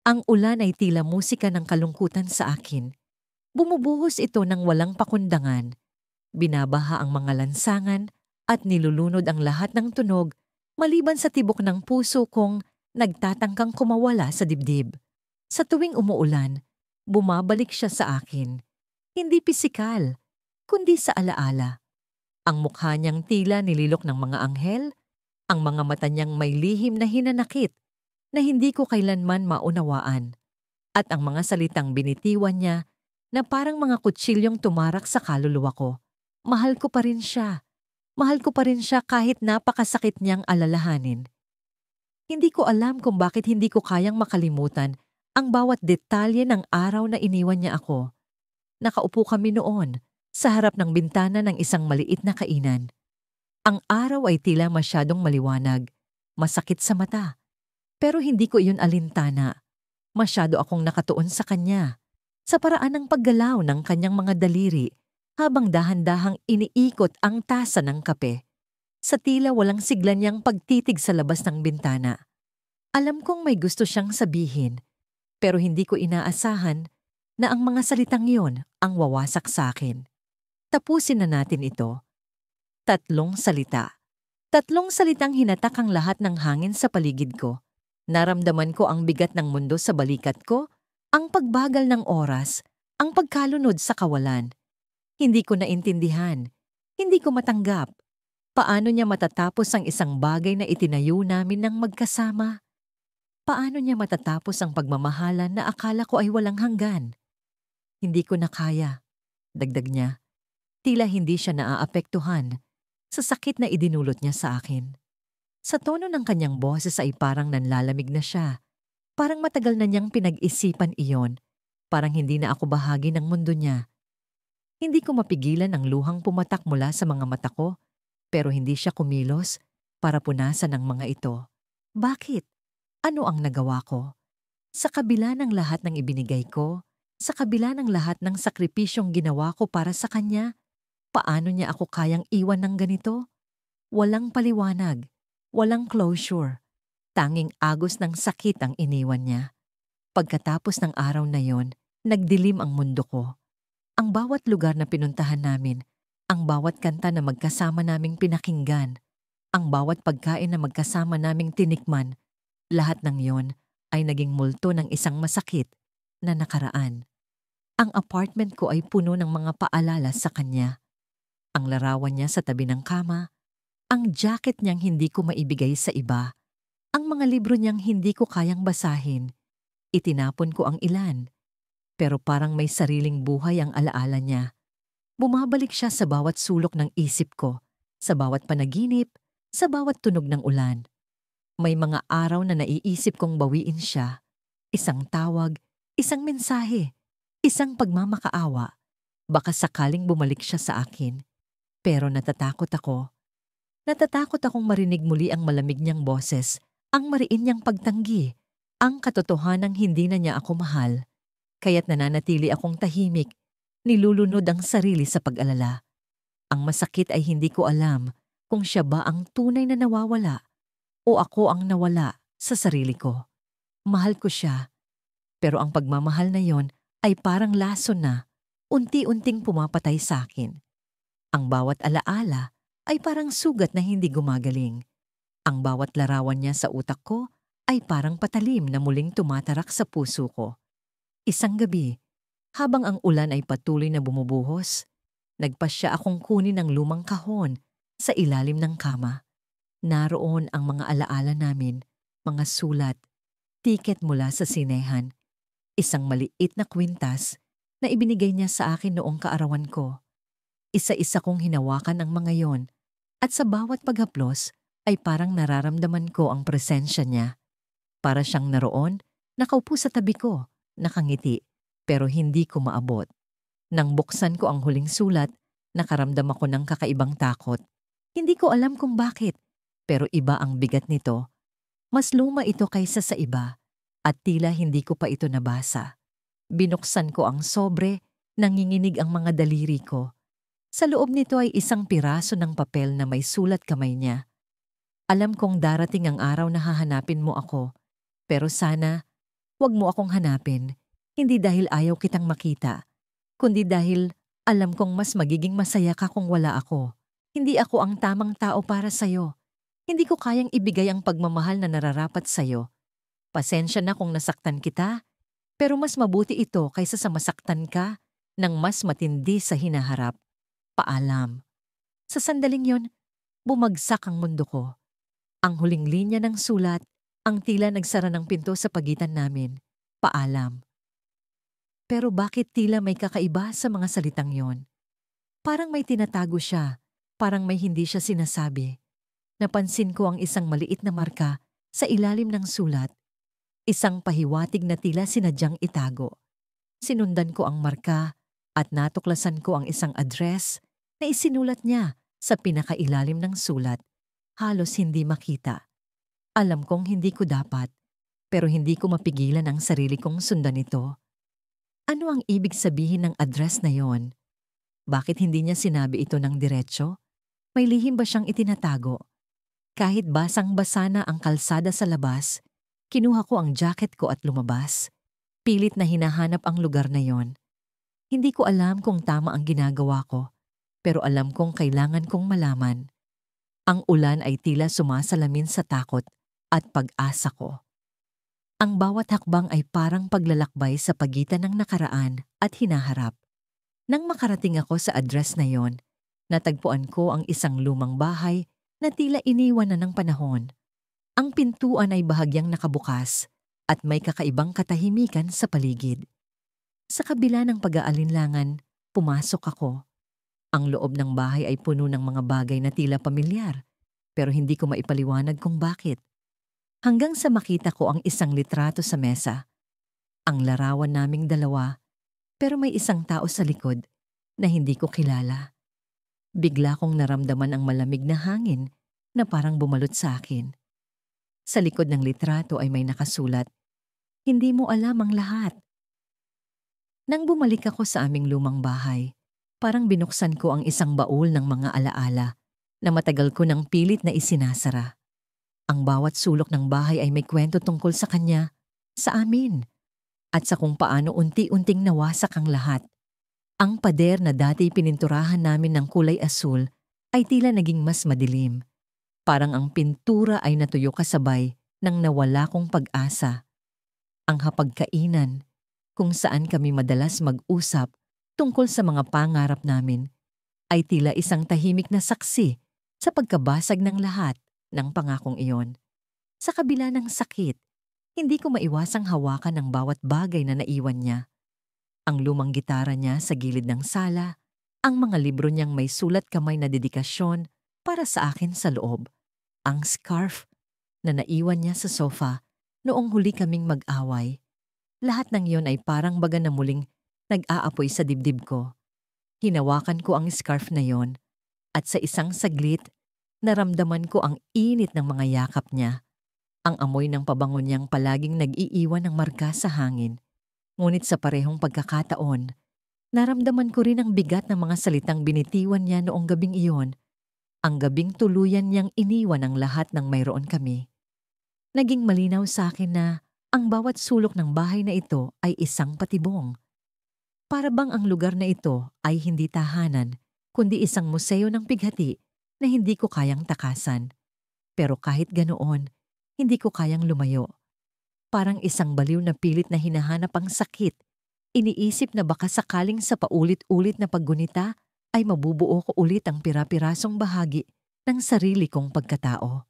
Ang ulan ay tila musika ng kalungkutan sa akin. Bumubuhos ito ng walang pakundangan. Binabaha ang mga lansangan at nilulunod ang lahat ng tunog maliban sa tibok ng puso kong nagtatangkang kumawala sa dibdib. Sa tuwing umuulan, bumabalik siya sa akin. Hindi pisikal, kundi sa alaala. Ang mukha niyang tila nililok ng mga anghel, ang mga mata niyang may lihim na hinanakit na hindi ko kailanman maunawaan, at ang mga salitang binitiwan niya na parang mga kutsilyong tumarak sa kaluluwa ko. Mahal ko pa rin siya. Mahal ko pa rin siya kahit napakasakit niyang alalahanin. Hindi ko alam kung bakit hindi ko kayang makalimutan ang bawat detalye ng araw na iniwan niya ako. Nakaupo kami noon sa harap ng bintana ng isang maliit na kainan. Ang araw ay tila masyadong maliwanag, masakit sa mata. Pero hindi ko iyon alintana. Masyado akong nakatuon sa kanya, sa paraan ng paggalaw ng kanyang mga daliri habang dahan-dahang iniikot ang tasa ng kape. Sa tila walang sigla niyang pagtitig sa labas ng bintana. Alam kong may gusto siyang sabihin, pero hindi ko inaasahan na ang mga salitang yon ang wawasak sa akin. Tapusin na natin ito. 3 salita. 3 salitang hinatak ang lahat ng hangin sa paligid ko. Naramdaman ko ang bigat ng mundo sa balikat ko, ang pagbagal ng oras, ang pagkalunod sa kawalan. Hindi ko naintindihan, hindi ko matanggap. Paano niya matatapos ang isang bagay na itinayo namin ng magkasama? Paano niya matatapos ang pagmamahalan na akala ko ay walang hanggan? Hindi ko na kaya, dagdag niya. Tila hindi siya naaapektuhan sa sakit na idinulot niya sa akin. Sa tono ng kanyang boses ay parang nanlalamig na siya. Parang matagal na niyang pinag-isipan iyon. Parang hindi na ako bahagi ng mundo niya. Hindi ko mapigilan ang luhang pumatak mula sa mga mata ko, pero hindi siya kumilos para punasan ang mga ito. Bakit? Ano ang nagawa ko? Sa kabila ng lahat ng ibinigay ko, sa kabila ng lahat ng sakripisyong ginawa ko para sa kanya, paano niya ako kayang iwan ng ganito? Walang paliwanag. Walang closure. Tanging agos ng sakit ang iniwan niya. Pagkatapos ng araw na yon, nagdilim ang mundo ko. Ang bawat lugar na pinuntahan namin, ang bawat kanta na magkasama naming pinakinggan, ang bawat pagkain na magkasama naming tinikman, lahat ng yon ay naging multo ng isang masakit na nakaraan. Ang apartment ko ay puno ng mga paalala sa kanya. Ang larawan niya sa tabi ng kama, ang jacket niyang hindi ko maibigay sa iba, ang mga libro niyang hindi ko kayang basahin. Itinapon ko ang ilan, pero parang may sariling buhay ang alaala niya. Bumabalik siya sa bawat sulok ng isip ko, sa bawat panaginip, sa bawat tunog ng ulan. May mga araw na naiisip kong bawiin siya. Isang tawag, isang mensahe, isang pagmamakaawa. Baka sakaling bumalik siya sa akin. Pero natatakot ako. Natatakot akong marinig muli ang malamig niyang boses, ang mariin niyang pagtanggi, ang katotohanang hindi na niya ako mahal. Kaya't nananatili akong tahimik, nilulunod ang sarili sa pag-alala. Ang masakit ay hindi ko alam kung siya ba ang tunay na nawawala o ako ang nawala sa sarili ko. Mahal ko siya, pero ang pagmamahal na yon ay parang lason na unti-unting pumapatay sa akin. Ang bawat alaala ay parang sugat na hindi gumagaling. Ang bawat larawan niya sa utak ko ay parang patalim na muling tumatarak sa puso ko. Isang gabi, habang ang ulan ay patuloy na bumubuhos, nagpasya akong kunin ang lumang kahon sa ilalim ng kama. Naroon ang mga alaala namin, mga sulat, tiket mula sa sinehan, isang maliit na kwintas na ibinigay niya sa akin noong kaarawan ko. Isa-isa kong hinawakan ang mga yon, at sa bawat paghaplos ay parang nararamdaman ko ang presensya niya. Para siyang naroon, nakaupo sa tabi ko, nakangiti, pero hindi ko maabot. Nang buksan ko ang huling sulat, nakaramdam ako ng kakaibang takot. Hindi ko alam kung bakit, pero iba ang bigat nito. Mas luma ito kaysa sa iba, at tila hindi ko pa ito nabasa. Binuksan ko ang sobre, nanginginig ang mga daliri ko. Sa loob nito ay isang piraso ng papel na may sulat kamay niya. Alam kong darating ang araw na hahanapin mo ako, pero sana Huwag mo akong hanapin, hindi dahil ayaw kitang makita, kundi dahil alam kong mas magiging masaya ka kung wala ako. Hindi ako ang tamang tao para sa'yo. Hindi ko kayang ibigay ang pagmamahal na nararapat sa'yo. Pasensya na kung nasaktan kita, pero mas mabuti ito kaysa sa masaktan ka ng mas matindi sa hinaharap. Paalam. Sa sandaling yon, bumagsak ang mundo ko. Ang huling linya ng sulat, ang tila nagsara ng pinto sa pagitan namin. Paalam. Pero bakit tila may kakaiba sa mga salitang yon? Parang may tinatago siya, parang may hindi siya sinasabi. Napansin ko ang isang maliit na marka sa ilalim ng sulat. Isang pahiwatig na tila sinadyang itago. Sinundan ko ang marka at natuklasan ko ang isang address na isinulat niya sa pinakailalim ng sulat. Halos hindi makita. Alam kong hindi ko dapat, pero hindi ko mapigilan ang sarili kong sundan ito. Ano ang ibig sabihin ng address na yon? Bakit hindi niya sinabi ito ng diretso? May lihim ba siyang itinatago? Kahit basang-basa na ang kalsada sa labas, kinuha ko ang jacket ko at lumabas. Pilit na hinahanap ang lugar na yon. Hindi ko alam kung tama ang ginagawa ko, pero alam kong kailangan kong malaman. Ang ulan ay tila sumasalamin sa takot at pag-asa ko. Ang bawat hakbang ay parang paglalakbay sa pagitan ng nakaraan at hinaharap. Nang makarating ako sa address na yon, natagpuan ko ang isang lumang bahay na tila iniwan na ng panahon. Ang pintuan ay bahagyang nakabukas at may kakaibang katahimikan sa paligid. Sa kabila ng pag-aalinlangan, pumasok ako. Ang loob ng bahay ay puno ng mga bagay na tila pamilyar, pero hindi ko maipaliwanag kung bakit. Hanggang sa makita ko ang isang litrato sa mesa. Ang larawan naming dalawa, pero may isang tao sa likod na hindi ko kilala. Bigla kong naramdaman ang malamig na hangin na parang bumalot sa akin. Sa likod ng litrato ay may nakasulat, "Hindi mo alam ang lahat." Nang bumalik ako sa aming lumang bahay, parang binuksan ko ang isang baul ng mga alaala na matagal ko nang pilit na isinasara. Ang bawat sulok ng bahay ay may kwento tungkol sa kanya, sa amin, at sa kung paano unti-unting nawasak ang lahat. Ang pader na dati pininturahan namin ng kulay asul ay tila naging mas madilim. Parang ang pintura ay natuyo kasabay nang nawala kong pag-asa. Ang hapagkainan, kung saan kami madalas mag-usap tungkol sa mga pangarap namin, ay tila isang tahimik na saksi sa pagkabasag ng lahat ng pangakong iyon. Sa kabila ng sakit, hindi ko maiwasang hawakan ang bawat bagay na naiwan niya. Ang lumang gitara niya sa gilid ng sala, ang mga libro niyang may sulat kamay na dedikasyon para sa akin sa loob, ang scarf na naiwan niya sa sofa noong huli kaming mag-away. Lahat ng iyon ay parang baga na muling nag-aapoy sa dibdib ko. Hinawakan ko ang scarf na yon at sa isang saglit, naramdaman ko ang init ng mga yakap niya. Ang amoy ng pabango niyang palaging nag-iiwan ng marka sa hangin. Ngunit sa parehong pagkakataon, naramdaman ko rin ang bigat ng mga salitang binitiwan niya noong gabing iyon. Ang gabing tuluyan niyang iniwan ang lahat ng mayroon kami. Naging malinaw sa akin na ang bawat sulok ng bahay na ito ay isang patibong. Para bang ang lugar na ito ay hindi tahanan, kundi isang museo ng pighati na hindi ko kayang takasan. Pero kahit ganoon, hindi ko kayang lumayo. Parang isang baliw na pilit na hinahanap ang sakit. Iniisip na baka sakaling sa paulit-ulit na paggunita ay mabubuo ko ulit ang pira-pirasong bahagi ng sarili kong pagkatao.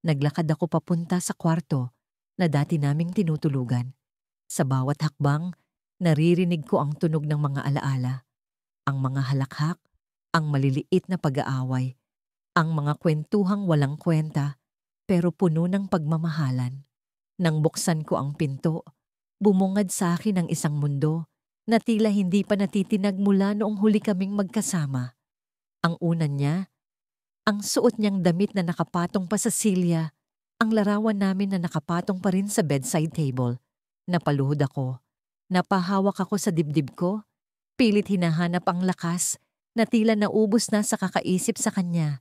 Naglakad ako papunta sa kwarto na dati naming tinutulugan. Sa bawat hakbang, naririnig ko ang tunog ng mga alaala. Ang mga halakhak, ang maliliit na pag-aaway, ang mga kwentuhang walang kwenta pero puno ng pagmamahalan. Nang buksan ko ang pinto, bumungad sa akin ang isang mundo na tila hindi pa natitinag mula noong huli kaming magkasama. Ang unan niya, ang suot niyang damit na nakapatong pa sa silya, ang larawan namin na nakapatong pa rin sa bedside table. Napaluhod ako. Napahawak ako sa dibdib ko. Pilit hinahanap ang lakas na tila naubos na sa kakaisip sa kanya.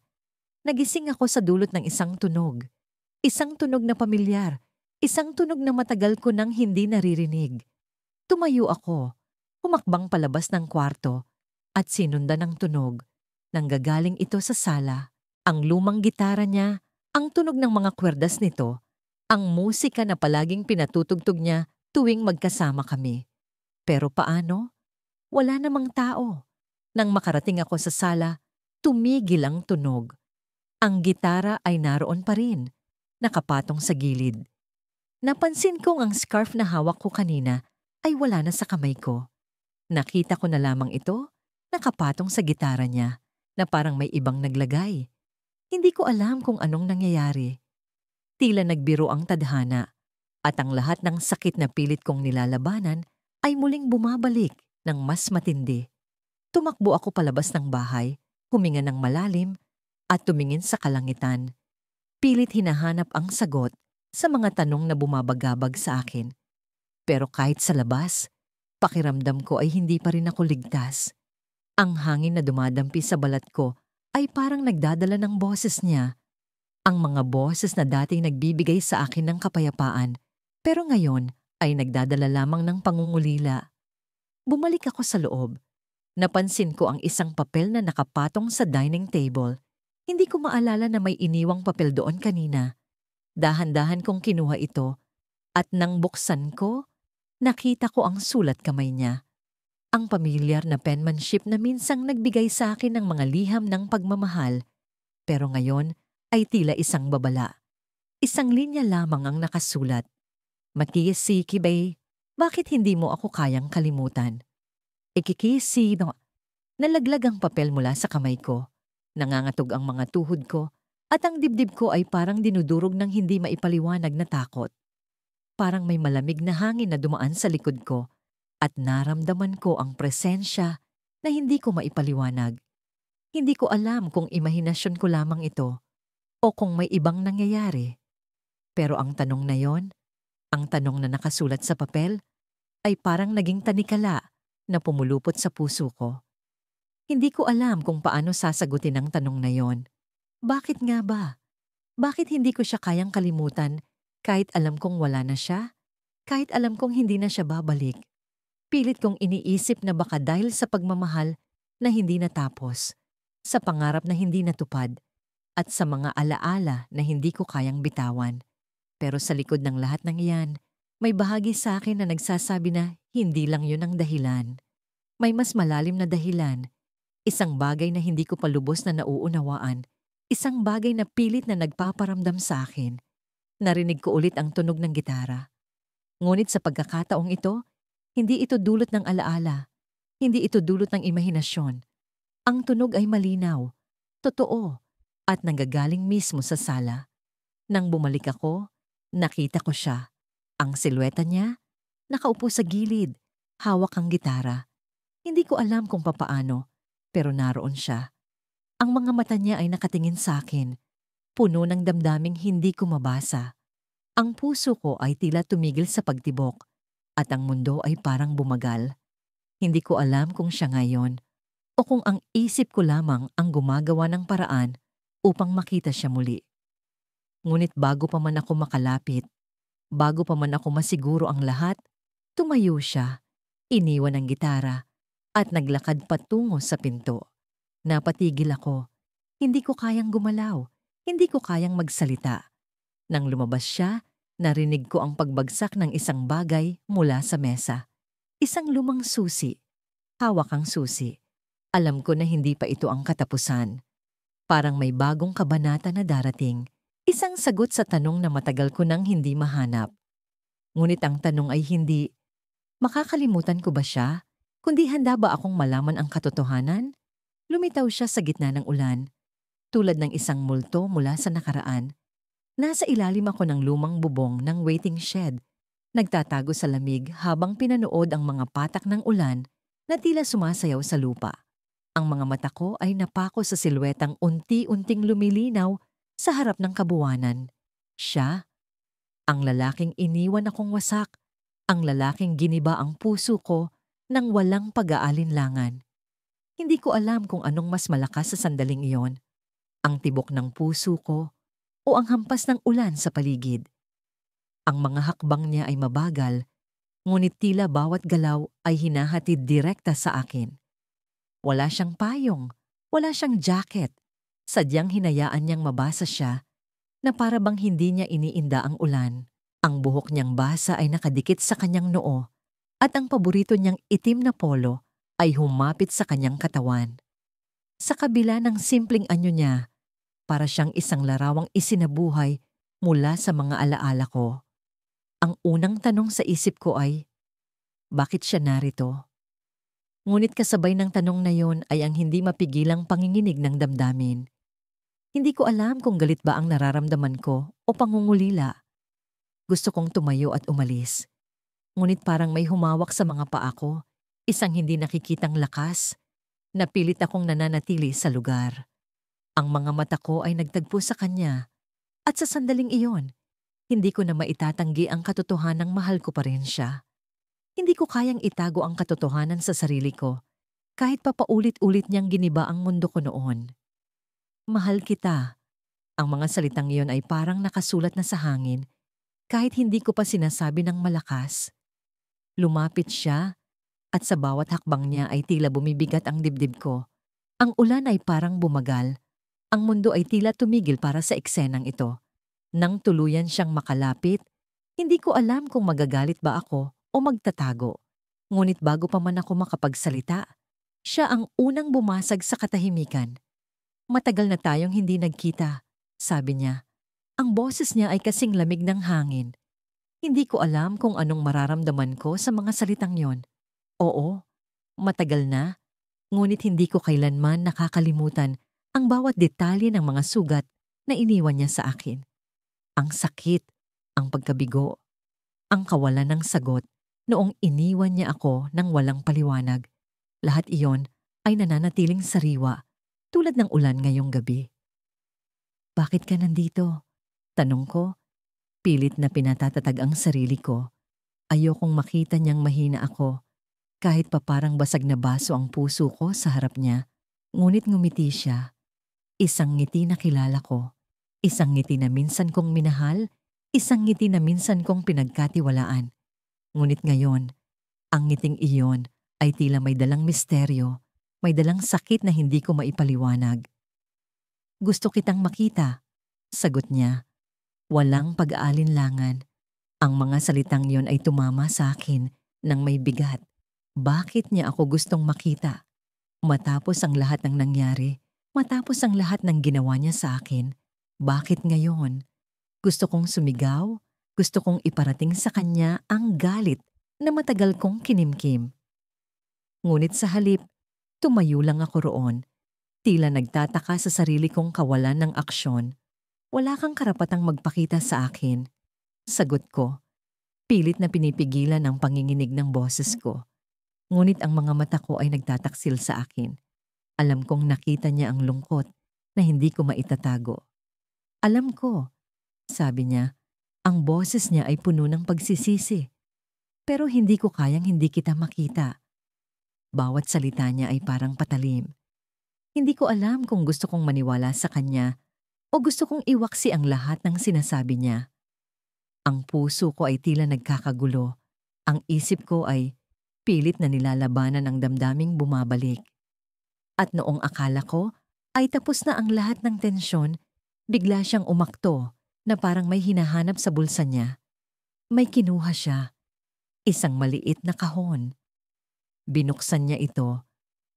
Nagising ako sa dulot ng isang tunog. Isang tunog na pamilyar, Isang tunog na matagal ko nang hindi naririnig. Tumayo ako, humakbang palabas ng kwarto, at sinundan ng tunog. Nanggagaling ito sa sala. Ang lumang gitara niya, ang tunog ng mga kwerdas nito, ang musika na palaging pinatutugtog niya tuwing magkasama kami. Pero paano? Wala namang tao. Nang makarating ako sa sala, tumigil ang tunog. Ang gitara ay naroon pa rin, nakapatong sa gilid. Napansin kong ang scarf na hawak ko kanina ay wala na sa kamay ko. Nakita ko na lamang ito, nakapatong sa gitara niya, na parang may ibang naglagay. Hindi ko alam kung anong nangyayari. Tila nagbiro ang tadhana, at ang lahat ng sakit na pilit kong nilalabanan ay muling bumabalik ng mas matindi. Tumakbo ako palabas ng bahay, huminga ng malalim, at tumingin sa kalangitan. Pilit hinahanap ang sagot sa mga tanong na bumabagabag sa akin. Pero kahit sa labas, pakiramdam ko ay hindi pa rin ako ligtas. Ang hangin na dumadampi sa balat ko ay parang nagdadala ng boses niya. Ang mga boses na dating nagbibigay sa akin ng kapayapaan, pero ngayon ay nagdadala lamang ng pangungulila. Bumalik ako sa loob. Napansin ko ang isang papel na nakapatong sa dining table. Hindi ko maalala na may iniwang papel doon kanina. Dahan-dahan kong kinuha ito, at nang buksan ko, nakita ko ang sulat kamay niya. Ang pamilyar na penmanship na minsang nagbigay sa akin ng mga liham ng pagmamahal, pero ngayon ay tila isang babala. Isang linya lamang ang nakasulat. Makiyasiki bay, bakit hindi mo ako kayang kalimutan? Ikikisi no. Nalaglag ang papel mula sa kamay ko. Nangangatog ang mga tuhod ko, at ang dibdib ko ay parang dinudurog ng hindi maipaliwanag na takot. Parang may malamig na hangin na dumaan sa likod ko, at naramdaman ko ang presensya na hindi ko maipaliwanag. Hindi ko alam kung imahinasyon ko lamang ito o kung may ibang nangyayari. Pero ang tanong na yon, ang tanong na nakasulat sa papel, ay parang naging tanikala na pumulupot sa puso ko. Hindi ko alam kung paano sasagutin ang tanong na yon. Bakit nga ba? Bakit hindi ko siya kayang kalimutan kahit alam kong wala na siya? Kahit alam kong hindi na siya babalik? Pilit kong iniisip na baka dahil sa pagmamahal na hindi natapos, sa pangarap na hindi natupad, at sa mga alaala na hindi ko kayang bitawan. Pero sa likod ng lahat ng iyan, may bahagi sa akin na nagsasabi na hindi lang yun ang dahilan. May mas malalim na dahilan. Isang bagay na hindi ko pa lubos na nauunawaan. Isang bagay na pilit na nagpaparamdam sa akin. Narinig ko ulit ang tunog ng gitara. Ngunit sa pagkakataong ito, hindi ito dulot ng alaala. Hindi ito dulot ng imahinasyon. Ang tunog ay malinaw, totoo, at nanggagaling mismo sa sala. Nang bumalik ako, nakita ko siya. Ang silweta niya, nakaupo sa gilid, hawak ang gitara. Hindi ko alam kung papaano, pero naroon siya. Ang mga mata niya ay nakatingin sa akin, puno ng damdaming hindi ko mabasa. Ang puso ko ay tila tumigil sa pagtibok, at ang mundo ay parang bumagal. Hindi ko alam kung siya ngayon, o kung ang isip ko lamang ang gumagawa ng paraan upang makita siya muli. Ngunit bago pa man ako makalapit, bago pa man ako masiguro ang lahat, tumayo siya, iniwan ang gitara, at naglakad patungo sa pinto. Napatigil ako. Hindi ko kayang gumalaw. Hindi ko kayang magsalita. Nang lumabas siya, narinig ko ang pagbagsak ng isang bagay mula sa mesa. Isang lumang susi. Hawak ang susi. Alam ko na hindi pa ito ang katapusan. Parang may bagong kabanata na darating. Isang sagot sa tanong na matagal ko nang hindi mahanap. Ngunit ang tanong ay hindi, makakalimutan ko ba siya? Kundi handa ba akong malaman ang katotohanan? Lumitaw siya sa gitna ng ulan, tulad ng isang multo mula sa nakaraan. Nasa ilalim ako ng lumang bubong ng waiting shed, nagtatago sa lamig habang pinanood ang mga patak ng ulan na tila sumasayaw sa lupa. Ang mga mata ko ay napako sa silwetang unti-unting lumilinaw sa harap ng kabuwanan. Siya, ang lalaking iniwan akong wasak, ang lalaking giniba ang puso ko nang walang pag-aalinlangan. Hindi ko alam kung anong mas malakas sa sandaling iyon, ang tibok ng puso ko o ang hampas ng ulan sa paligid. Ang mga hakbang niya ay mabagal, ngunit tila bawat galaw ay hinahatid direkta sa akin. Wala siyang payong, wala siyang jacket. Sadyang hinayaan niyang mabasa siya na para bang hindi niya iniinda ang ulan. Ang buhok niyang basa ay nakadikit sa kanyang noo at ang paborito niyang itim na polo ay humapit sa kanyang katawan. Sa kabila ng simpleng anyo niya, para siyang isang larawang isinabuhay mula sa mga alaala ko. Ang unang tanong sa isip ko ay, bakit siya narito? Ngunit kasabay ng tanong na yon ay ang hindi mapigilang panginginig ng damdamin. Hindi ko alam kung galit ba ang nararamdaman ko o pangungulila. Gusto kong tumayo at umalis. Ngunit parang may humawak sa mga paa ko, isang hindi nakikitang lakas. Napilit akong nananatili sa lugar. Ang mga mata ko ay nagtagpo sa kanya. At sa sandaling iyon, hindi ko na maitatanggi ang katotohanang mahal ko pa rin siya. Hindi ko kayang itago ang katotohanan sa sarili ko, kahit pa paulit-ulit niyang giniba ang mundo ko noon. Mahal kita. Ang mga salitang iyon ay parang nakasulat na sa hangin, kahit hindi ko pa sinasabi ng malakas. Lumapit siya, at sa bawat hakbang niya ay tila bumibigat ang dibdib ko. Ang ulan ay parang bumagal. Ang mundo ay tila tumigil para sa eksenang ito. Nang tuluyan siyang makalapit, hindi ko alam kung magagalit ba ako o magtatago. Ngunit bago pa man ako makapagsalita, siya ang unang bumasag sa katahimikan. Matagal na tayong hindi nagkita, sabi niya. Ang boses niya ay kasing lamig ng hangin. Hindi ko alam kung anong mararamdaman ko sa mga salitang yon. Oo, matagal na, ngunit hindi ko kailanman nakakalimutan ang bawat detalye ng mga sugat na iniwan niya sa akin. Ang sakit, ang pagkabigo, ang kawalan ng sagot noong iniwan niya ako ng walang paliwanag. Lahat iyon ay nananatiling sariwa tulad ng ulan ngayong gabi. Bakit ka nandito? Tanong ko, pilit na pinatatatag ang sarili ko. Ayokong makita niyang mahina ako. Kahit pa parang basag na baso ang puso ko sa harap niya, ngunit ngumiti siya. Isang ngiti na kilala ko. Isang ngiti na minsan kong minahal, isang ngiti na minsan kong pinagkatiwalaan. Ngunit ngayon, ang ngiting iyon ay tila may dalang misteryo, may dalang sakit na hindi ko maipaliwanag. Gusto kitang makita, sagot niya. Walang pag-aalinlangan. Ang mga salitang iyon ay tumama sa akin ng may bigat. Bakit niya ako gustong makita? Matapos ang lahat ng nangyari, matapos ang lahat ng ginawa niya sa akin, bakit ngayon? Gusto kong sumigaw, gusto kong iparating sa kanya ang galit na matagal kong kinimkim. Ngunit sa halip, tumayo lang ako roon. Tila nagtataka sa sarili kong kawalan ng aksyon. Wala kang karapatang magpakita sa akin. Sagot ko, pilit na pinipigilan ang panginginig ng boses ko. Ngunit ang mga mata ko ay nagtataksil sa akin. Alam kong nakita niya ang lungkot na hindi ko maitatago. Alam ko, sabi niya, ang boses niya ay puno ng pagsisisi. Pero hindi ko kayang hindi kita makita. Bawat salita niya ay parang patalim. Hindi ko alam kung gusto kong maniwala sa kanya o gusto kong iwaksi ang lahat ng sinasabi niya. Ang puso ko ay tila nagkakagulo. Ang isip ko ay pilit na nilalabanan ang damdaming bumabalik. At noong akala ko ay tapos na ang lahat ng tensyon, bigla siyang umakto na parang may hinahanap sa bulsa niya. May kinuha siya. Isang maliit na kahon. Binuksan niya ito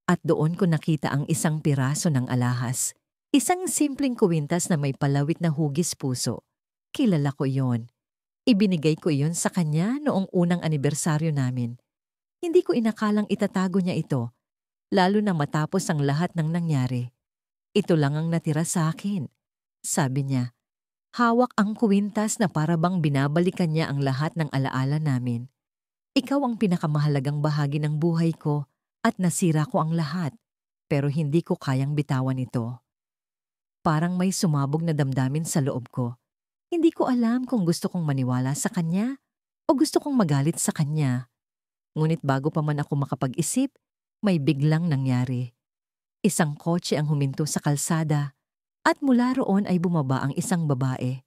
at doon ko nakita ang isang piraso ng alahas. Isang simpleng kuwintas na may palawit na hugis puso. Kilala ko yon. Ibinigay ko iyon sa kanya noong unang anibersaryo namin. Hindi ko inakalang itatago niya ito, lalo na matapos ang lahat ng nangyari. Ito lang ang natira sa akin, sabi niya. Hawak ang kuwintas na para bang binabalikan niya ang lahat ng alaala namin. Ikaw ang pinakamahalagang bahagi ng buhay ko at nasira ko ang lahat, pero hindi ko kayang bitawan ito. Parang may sumabog na damdamin sa loob ko. Hindi ko alam kung gusto kong maniwala sa kanya o gusto kong magalit sa kanya. Ngunit bago pa man ako makapag-isip, may biglang nangyari. Isang kotse ang huminto sa kalsada at mula roon ay bumaba ang isang babae.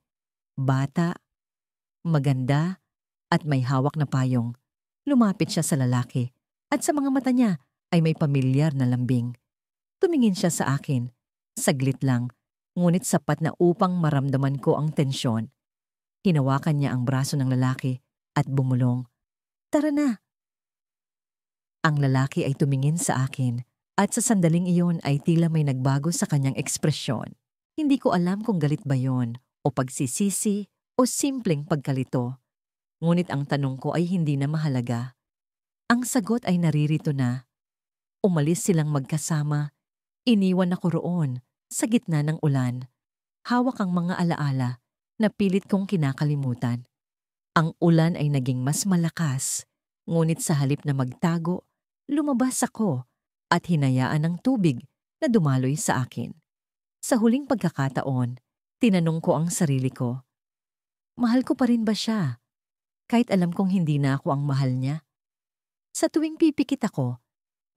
Bata, Maganda at may hawak na payong. Lumapit siya sa lalaki at sa mga mata niya ay may pamilyar na lambing. Tumingin siya sa akin. Saglit lang, ngunit sapat na upang maramdaman ko ang tensyon. Hinawakan niya ang braso ng lalaki at bumulong. Tara na! Ang lalaki ay tumingin sa akin at sa sandaling iyon ay tila may nagbago sa kanyang ekspresyon. Hindi ko alam kung galit ba yon o pagsisisi o simpleng pagkalito. Ngunit ang tanong ko ay hindi na mahalaga. Ang sagot ay naririto na. Umalis silang magkasama. Iniwan ako roon sa gitna ng ulan. Hawak ang mga alaala na pilit kong kinakalimutan. Ang ulan ay naging mas malakas, ngunit sa halip na magtago, lumabas ako at hinayaan ng tubig na dumaloy sa akin. Sa huling pagkakataon, tinanong ko ang sarili ko, mahal ko pa rin ba siya? Kahit alam kong hindi na ako ang mahal niya. Sa tuwing pipikit ako,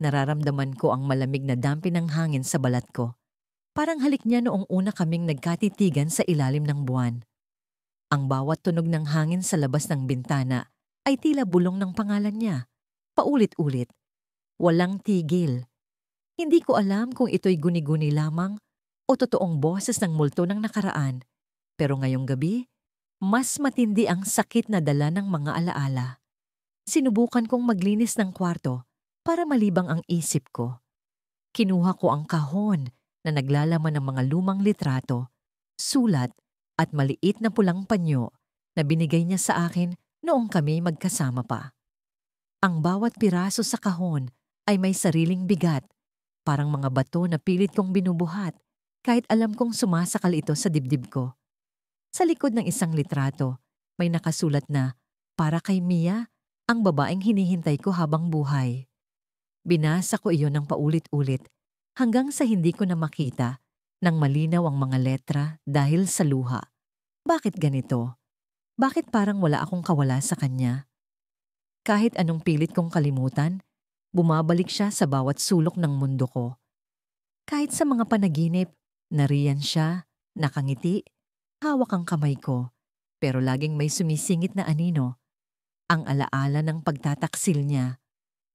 nararamdaman ko ang malamig na dampi ng hangin sa balat ko. Parang halik niya noong una kaming nagkatitigan sa ilalim ng buwan. Ang bawat tunog ng hangin sa labas ng bintana ay tila bulong ng pangalan niya. Paulit-ulit. Walang tigil. Hindi ko alam kung ito'y guni-guni lamang o totoong boses ng multo ng nakaraan. Pero ngayong gabi, mas matindi ang sakit na dala ng mga alaala. Sinubukan kong maglinis ng kwarto para malibang ang isip ko. Kinuha ko ang kahon na naglalaman ng mga lumang litrato, sulat at maliit na pulang panyo na binigay niya sa akin noong kami magkasama pa. Ang bawat piraso sa kahon ay may sariling bigat, parang mga bato na pilit kong binubuhat kahit alam kong sumasakal ito sa dibdib ko. Sa likod ng isang litrato, may nakasulat na, para kay Mia, ang babaeng hinihintay ko habang buhay. Binasa ko iyon ng paulit-ulit hanggang sa hindi ko na makita nang malinaw ang mga letra dahil sa luha. Bakit ganito? Bakit parang wala akong kawala sa kanya? Kahit anong pilit kong kalimutan, bumabalik siya sa bawat sulok ng mundo ko. Kahit sa mga panaginip, nariyan siya, nakangiti, hawak ang kamay ko, pero laging may sumisingit na anino. Ang alaala ng pagtataksil niya.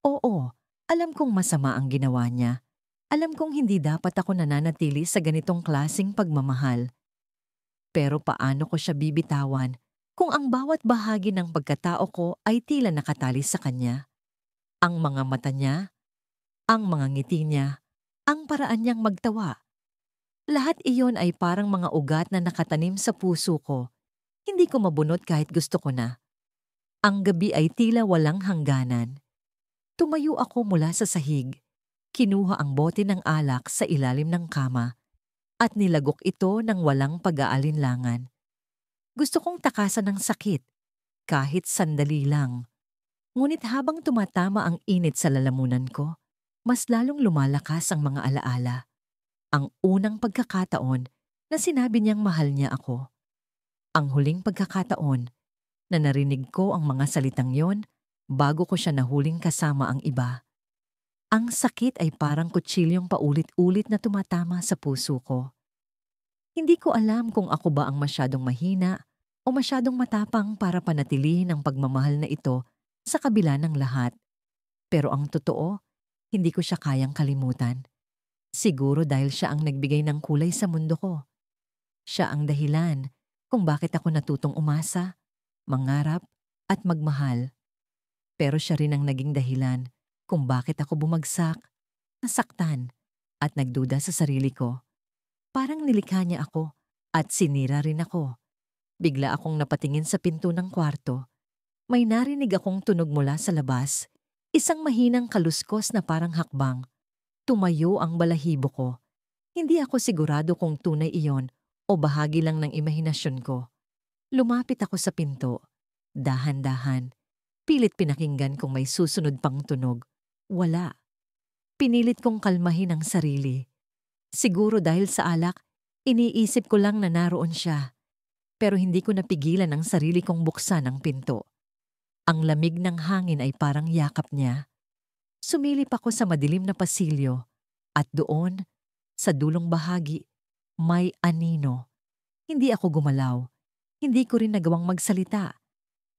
Oo, alam kong masama ang ginawa niya. Alam kong hindi dapat ako nananatili sa ganitong klaseng pagmamahal. Pero paano ko siya bibitawan kung ang bawat bahagi ng pagkatao ko ay tila nakatali sa kanya? Ang mga mata niya, ang mga ngiti niya, ang paraan niyang magtawa. Lahat iyon ay parang mga ugat na nakatanim sa puso ko. Hindi ko mabunot kahit gusto ko na. Ang gabi ay tila walang hangganan. Tumayo ako mula sa sahig. Kinuha ang bote ng alak sa ilalim ng kama at nilagok ito ng walang pag-aalinlangan. Gusto kong takasan ng sakit, kahit sandali lang. Ngunit habang tumatama ang init sa lalamunan ko, mas lalong lumalakas ang mga alaala. Ang unang pagkakataon na sinabi niyang mahal niya ako. Ang huling pagkakataon na narinig ko ang mga salitang yon bago ko siya nahuling kasama ang iba. Ang sakit ay parang kutsilyong paulit-ulit na tumatama sa puso ko. Hindi ko alam kung ako ba ang masyadong mahina o masyadong matapang para panatilihin ang pagmamahal na ito sa kabila ng lahat. Pero ang totoo, hindi ko siya kayang kalimutan. Siguro dahil siya ang nagbigay ng kulay sa mundo ko. Siya ang dahilan kung bakit ako natutong umasa, mangarap at magmahal. Pero siya rin ang naging dahilan kung bakit ako bumagsak, nasaktan, at nagduda sa sarili ko. Parang nilikha niya ako at sinira rin ako. Bigla akong napatingin sa pinto ng kwarto. May narinig akong tunog mula sa labas. Isang mahinang kaluskos na parang hakbang. Tumayo ang balahibo ko. Hindi ako sigurado kung tunay iyon o bahagi lang ng imahinasyon ko. Lumapit ako sa pinto. Dahan-dahan. Pilit pinakinggan kung may susunod pang tunog. Wala. Pinilit kong kalmahin ang sarili. Siguro dahil sa alak, iniisip ko lang na naroon siya. Pero hindi ko napigilan ang sarili kong buksan ang pinto. Ang lamig ng hangin ay parang yakap niya. Sumilip ako sa madilim na pasilyo at doon, sa dulong bahagi, may anino. Hindi ako gumalaw. Hindi ko rin nagawang magsalita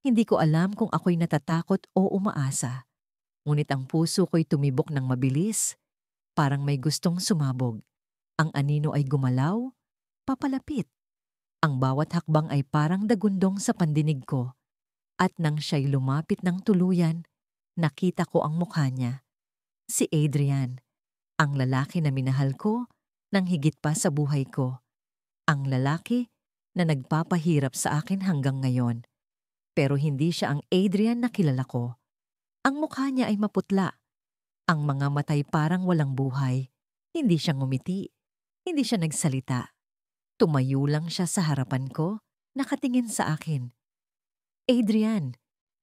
Hindi ko alam kung ako'y natatakot o umaasa. Ngunit ang puso ko'y tumibok ng mabilis, parang may gustong sumabog. Ang anino ay gumalaw, papalapit. Ang bawat hakbang ay parang dagundong sa pandinig ko. At nang siya'y lumapit ng tuluyan, nakita ko ang mukha niya. Si Adrian, ang lalaki na minahal ko nang higit pa sa buhay ko. Ang lalaki na nagpapahirap sa akin hanggang ngayon. Pero hindi siya ang Adrian na kilala ko. Ang mukha niya ay maputla. Ang mga mata'y parang walang buhay. Hindi siya ngumiti. Hindi siya nagsalita. Tumayo lang siya sa harapan ko, nakatingin sa akin. Adrian,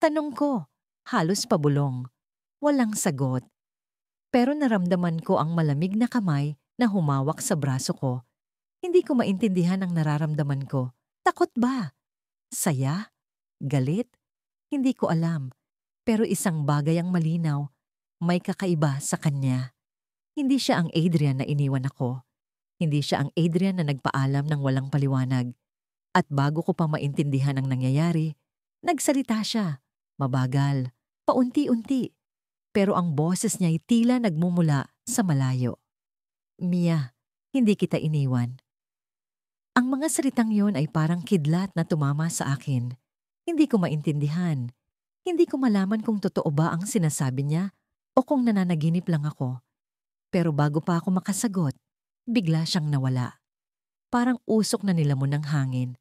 tanong ko, halos pabulong. Walang sagot. Pero naramdaman ko ang malamig na kamay na humawak sa braso ko. Hindi ko maintindihan ang nararamdaman ko. Takot ba? Saya? Galit? Hindi ko alam. Pero isang bagay ang malinaw. May kakaiba sa kanya. Hindi siya ang Adrian na iniwan ako. Hindi siya ang Adrian na nagpaalam ng walang paliwanag. At bago ko pa maintindihan ang nangyayari, nagsalita siya. Mabagal. Paunti-unti. Pero ang boses niya'y tila nagmumula sa malayo. Mia, hindi kita iniwan. Ang mga salitang yon ay parang kidlat na tumama sa akin. Hindi ko maintindihan. Hindi ko malaman kung totoo ba ang sinasabi niya o kung nananaginip lang ako. Pero bago pa ako makasagot, bigla siyang nawala. Parang usok na nilamon ng hangin.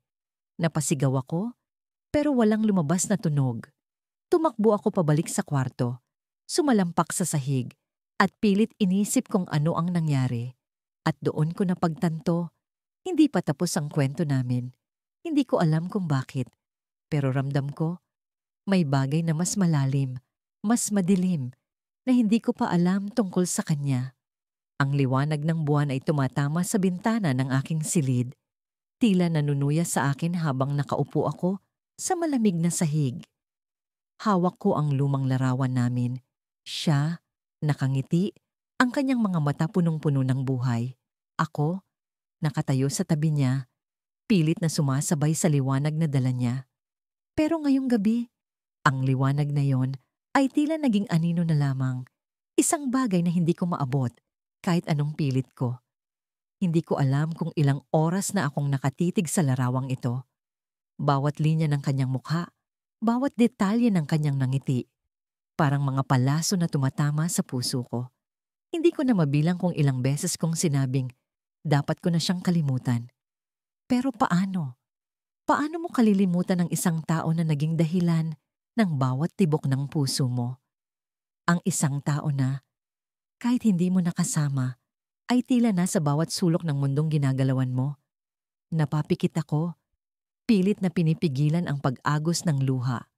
Napasigaw ako, pero walang lumabas na tunog. Tumakbo ako pabalik sa kwarto. Sumalampak sa sahig at pilit inisip kung ano ang nangyari. At doon ko napagtanto, hindi pa tapos ang kwento namin. Hindi ko alam kung bakit. Pero ramdam ko, may bagay na mas malalim, mas madilim, na hindi ko pa alam tungkol sa kanya. Ang liwanag ng buwan ay tumatama sa bintana ng aking silid. Tila nanunuya sa akin habang nakaupo ako sa malamig na sahig. Hawak ko ang lumang larawan namin. Siya, nakangiti, ang kanyang mga mata punong-puno ng buhay. Ako, nakatayo sa tabi niya, pilit na sumasabay sa liwanag na dala niya. Pero ngayong gabi, ang liwanag na yon ay tila naging anino na lamang. Isang bagay na hindi ko maabot kahit anong pilit ko. Hindi ko alam kung ilang oras na akong nakatitig sa larawang ito. Bawat linya ng kanyang mukha, bawat detalye ng kanyang nangiti. Parang mga palaso na tumatama sa puso ko. Hindi ko na mabilang kung ilang beses kong sinabing, dapat ko na siyang kalimutan. Pero paano? Paano mo kalilimutan ang isang tao na naging dahilan ng bawat tibok ng puso mo? Ang isang tao na, kahit hindi mo nakasama, ay tila nasa bawat sulok ng mundong ginagalawan mo. Napapikit ako, pilit na pinipigilan ang pag-agos ng luha.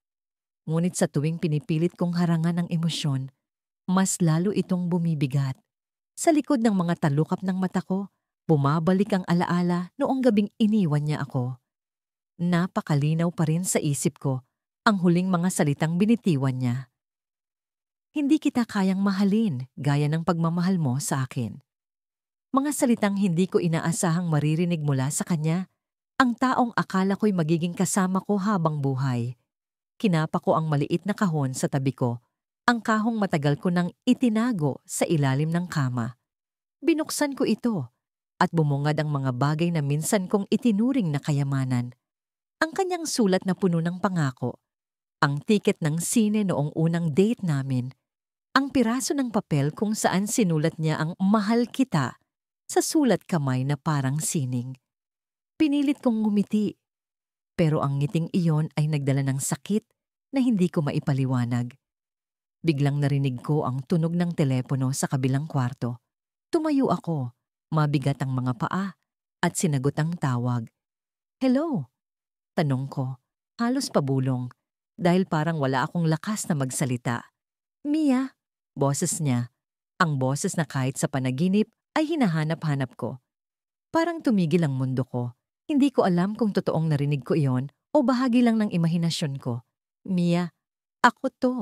Ngunit sa tuwing pinipilit kong harangan ng emosyon, mas lalo itong bumibigat. Sa likod ng mga talukap ng mata ko, bumabalik ang alaala noong gabing iniwan niya ako. Napakalinaw pa rin sa isip ko ang huling mga salitang binitiwan niya. Hindi kita kayang mahalin gaya ng pagmamahal mo sa akin. Mga salitang hindi ko inaasahang maririnig mula sa kanya, ang taong akala ko'y magiging kasama ko habang buhay. Kinapa ko ang maliit na kahon sa tabi ko, ang kahong matagal ko nang itinago sa ilalim ng kama. Binuksan ko ito at bumungad ang mga bagay na minsan kong itinuring na kayamanan. Ang kanyang sulat na puno ng pangako, ang tiket ng sine noong unang date namin, ang piraso ng papel kung saan sinulat niya ang mahal kita sa sulat kamay na parang sining. Pinilit kong ngumiti, pero ang ngiting iyon ay nagdala ng sakit na hindi ko maipaliwanag. Biglang narinig ko ang tunog ng telepono sa kabilang kwarto. Tumayo ako, mabigat ang mga paa, at sinagot ang tawag. Hello? Tanong ko, halos pabulong, dahil parang wala akong lakas na magsalita. Mia, boses niya, ang boses na kahit sa panaginip ay hinahanap-hanap ko. Parang tumigil ang mundo ko. Hindi ko alam kung totoong narinig ko iyon o bahagi lang ng imahinasyon ko. Mia, ako to.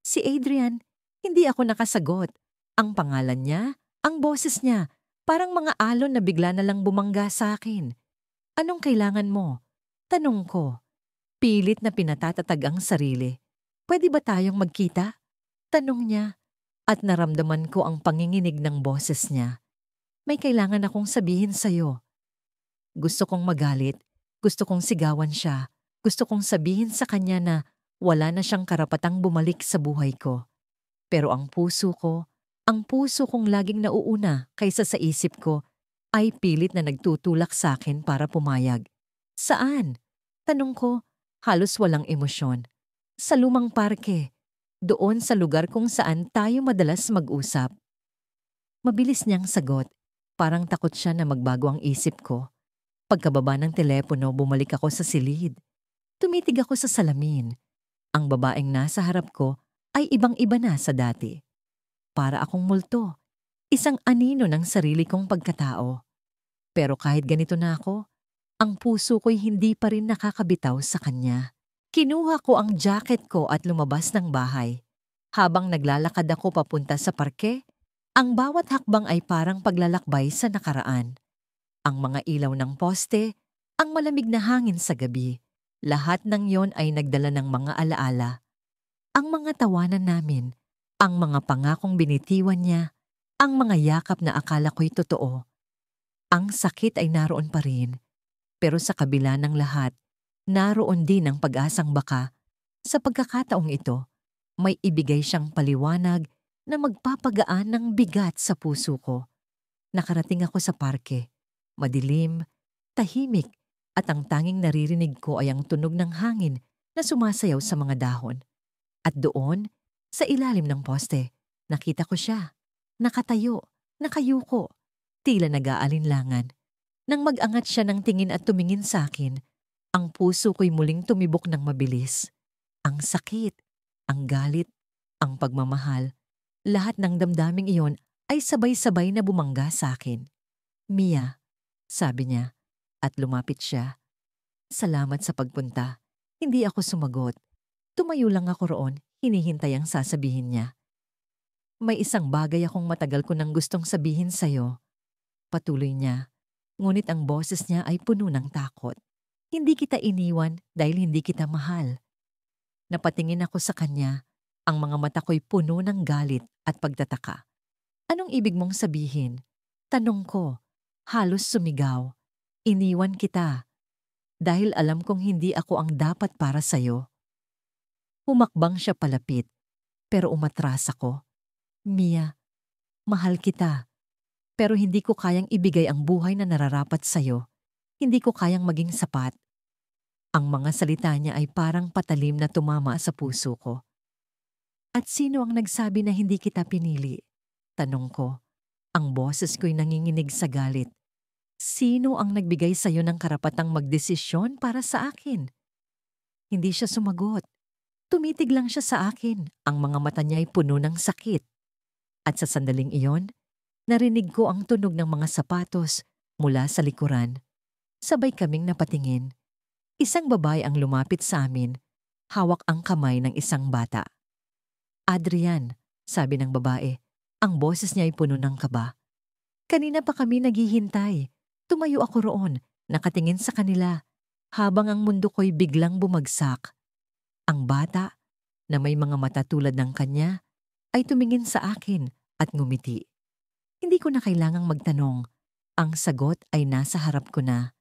Si Adrian, hindi ako nakasagot. Ang pangalan niya, ang boses niya, parang mga alon na bigla na lang bumangga sa akin. Anong kailangan mo? Tanong ko. Pilit na pinatatatag ang sarili. Pwede ba tayong magkita? Tanong niya at naramdaman ko ang panginginig ng boses niya. May kailangan akong sabihin sa'yo. Gusto kong magalit, gusto kong sigawan siya, gusto kong sabihin sa kanya na wala na siyang karapatang bumalik sa buhay ko. Pero ang puso kong laging nauuna kaysa sa isip ko, ay pilit na nagtutulak sa akin para pumayag. Saan? Tanong ko, halos walang emosyon. Sa lumang parke, doon sa lugar kung saan tayo madalas mag-usap. Mabilis niyang sagot, parang takot siya na magbago ang isip ko. Pagkababa ng telepono, bumalik ako sa silid. Tumitig ako sa salamin. Ang babaeng nasa harap ko ay ibang-iba na sa dati. Para akong multo, isang anino ng sarili kong pagkatao. Pero kahit ganito na ako, ang puso ko'y hindi pa rin nakakabitaw sa kanya. Kinuha ko ang jacket ko at lumabas ng bahay. Habang naglalakad ako papunta sa parke, ang bawat hakbang ay parang paglalakbay sa nakaraan. Ang mga ilaw ng poste, ang malamig na hangin sa gabi, lahat ng yon ay nagdala ng mga alaala. Ang mga tawanan namin, ang mga pangakong binitiwan niya, ang mga yakap na akala ko'y totoo. Ang sakit ay naroon pa rin, pero sa kabila ng lahat, naroon din ang pag-asang baka. Sa pagkakataong ito, may ibigay siyang paliwanag na magpapagaan ng bigat sa puso ko. Nakarating ako sa parke. Madilim, tahimik, at ang tanging naririnig ko ay ang tunog ng hangin na sumasayaw sa mga dahon. At doon, sa ilalim ng poste, nakita ko siya. Nakatayo, nakayuko, tila nag-aalinlangan. Nang mag-angat siya ng tingin at tumingin sa akin, ang puso ko'y muling tumibok ng mabilis. Ang sakit, ang galit, ang pagmamahal, lahat ng damdaming iyon ay sabay-sabay na bumangga sa akin. Mia, sabi niya, at lumapit siya. Salamat sa pagpunta. Hindi ako sumagot. Tumayo lang ako roon, hinihintay ang sasabihin niya. May isang bagay akong matagal ko nang gustong sabihin sa'yo. Patuloy niya, ngunit ang boses niya ay puno ng takot. Hindi kita iniwan dahil hindi kita mahal. Napatingin ako sa kanya, ang mga mata ko'y puno ng galit at pagtataka. Anong ibig mong sabihin? Tanong ko, halos sumigaw. Iniwan kita. Dahil alam kong hindi ako ang dapat para sa'yo. Humakbang siya palapit, pero umatras ako. Mia, mahal kita. Pero hindi ko kayang ibigay ang buhay na nararapat sa'yo. Hindi ko kayang maging sapat. Ang mga salita niya ay parang patalim na tumama sa puso ko. At sino ang nagsabi na hindi kita pinili? Tanong ko. Ang boses ko'y nanginginig sa galit. Sino ang nagbigay sa'yo ng karapatang magdesisyon para sa akin? Hindi siya sumagot. Tumitig lang siya sa akin. Ang mga mata niya ay puno ng sakit. At sa sandaling iyon, narinig ko ang tunog ng mga sapatos mula sa likuran. Sabay kaming napatingin. Isang babae ang lumapit sa amin. Hawak ang kamay ng isang bata. Adrian, sabi ng babae. Ang boses niya ay puno ng kaba. Kanina pa kami naghihintay. Tumayo ako roon, nakatingin sa kanila, habang ang mundo ko'y biglang bumagsak. Ang bata, na may mga mata tulad ng kanya, ay tumingin sa akin at ngumiti. Hindi ko na kailangang magtanong. Ang sagot ay nasa harap ko na.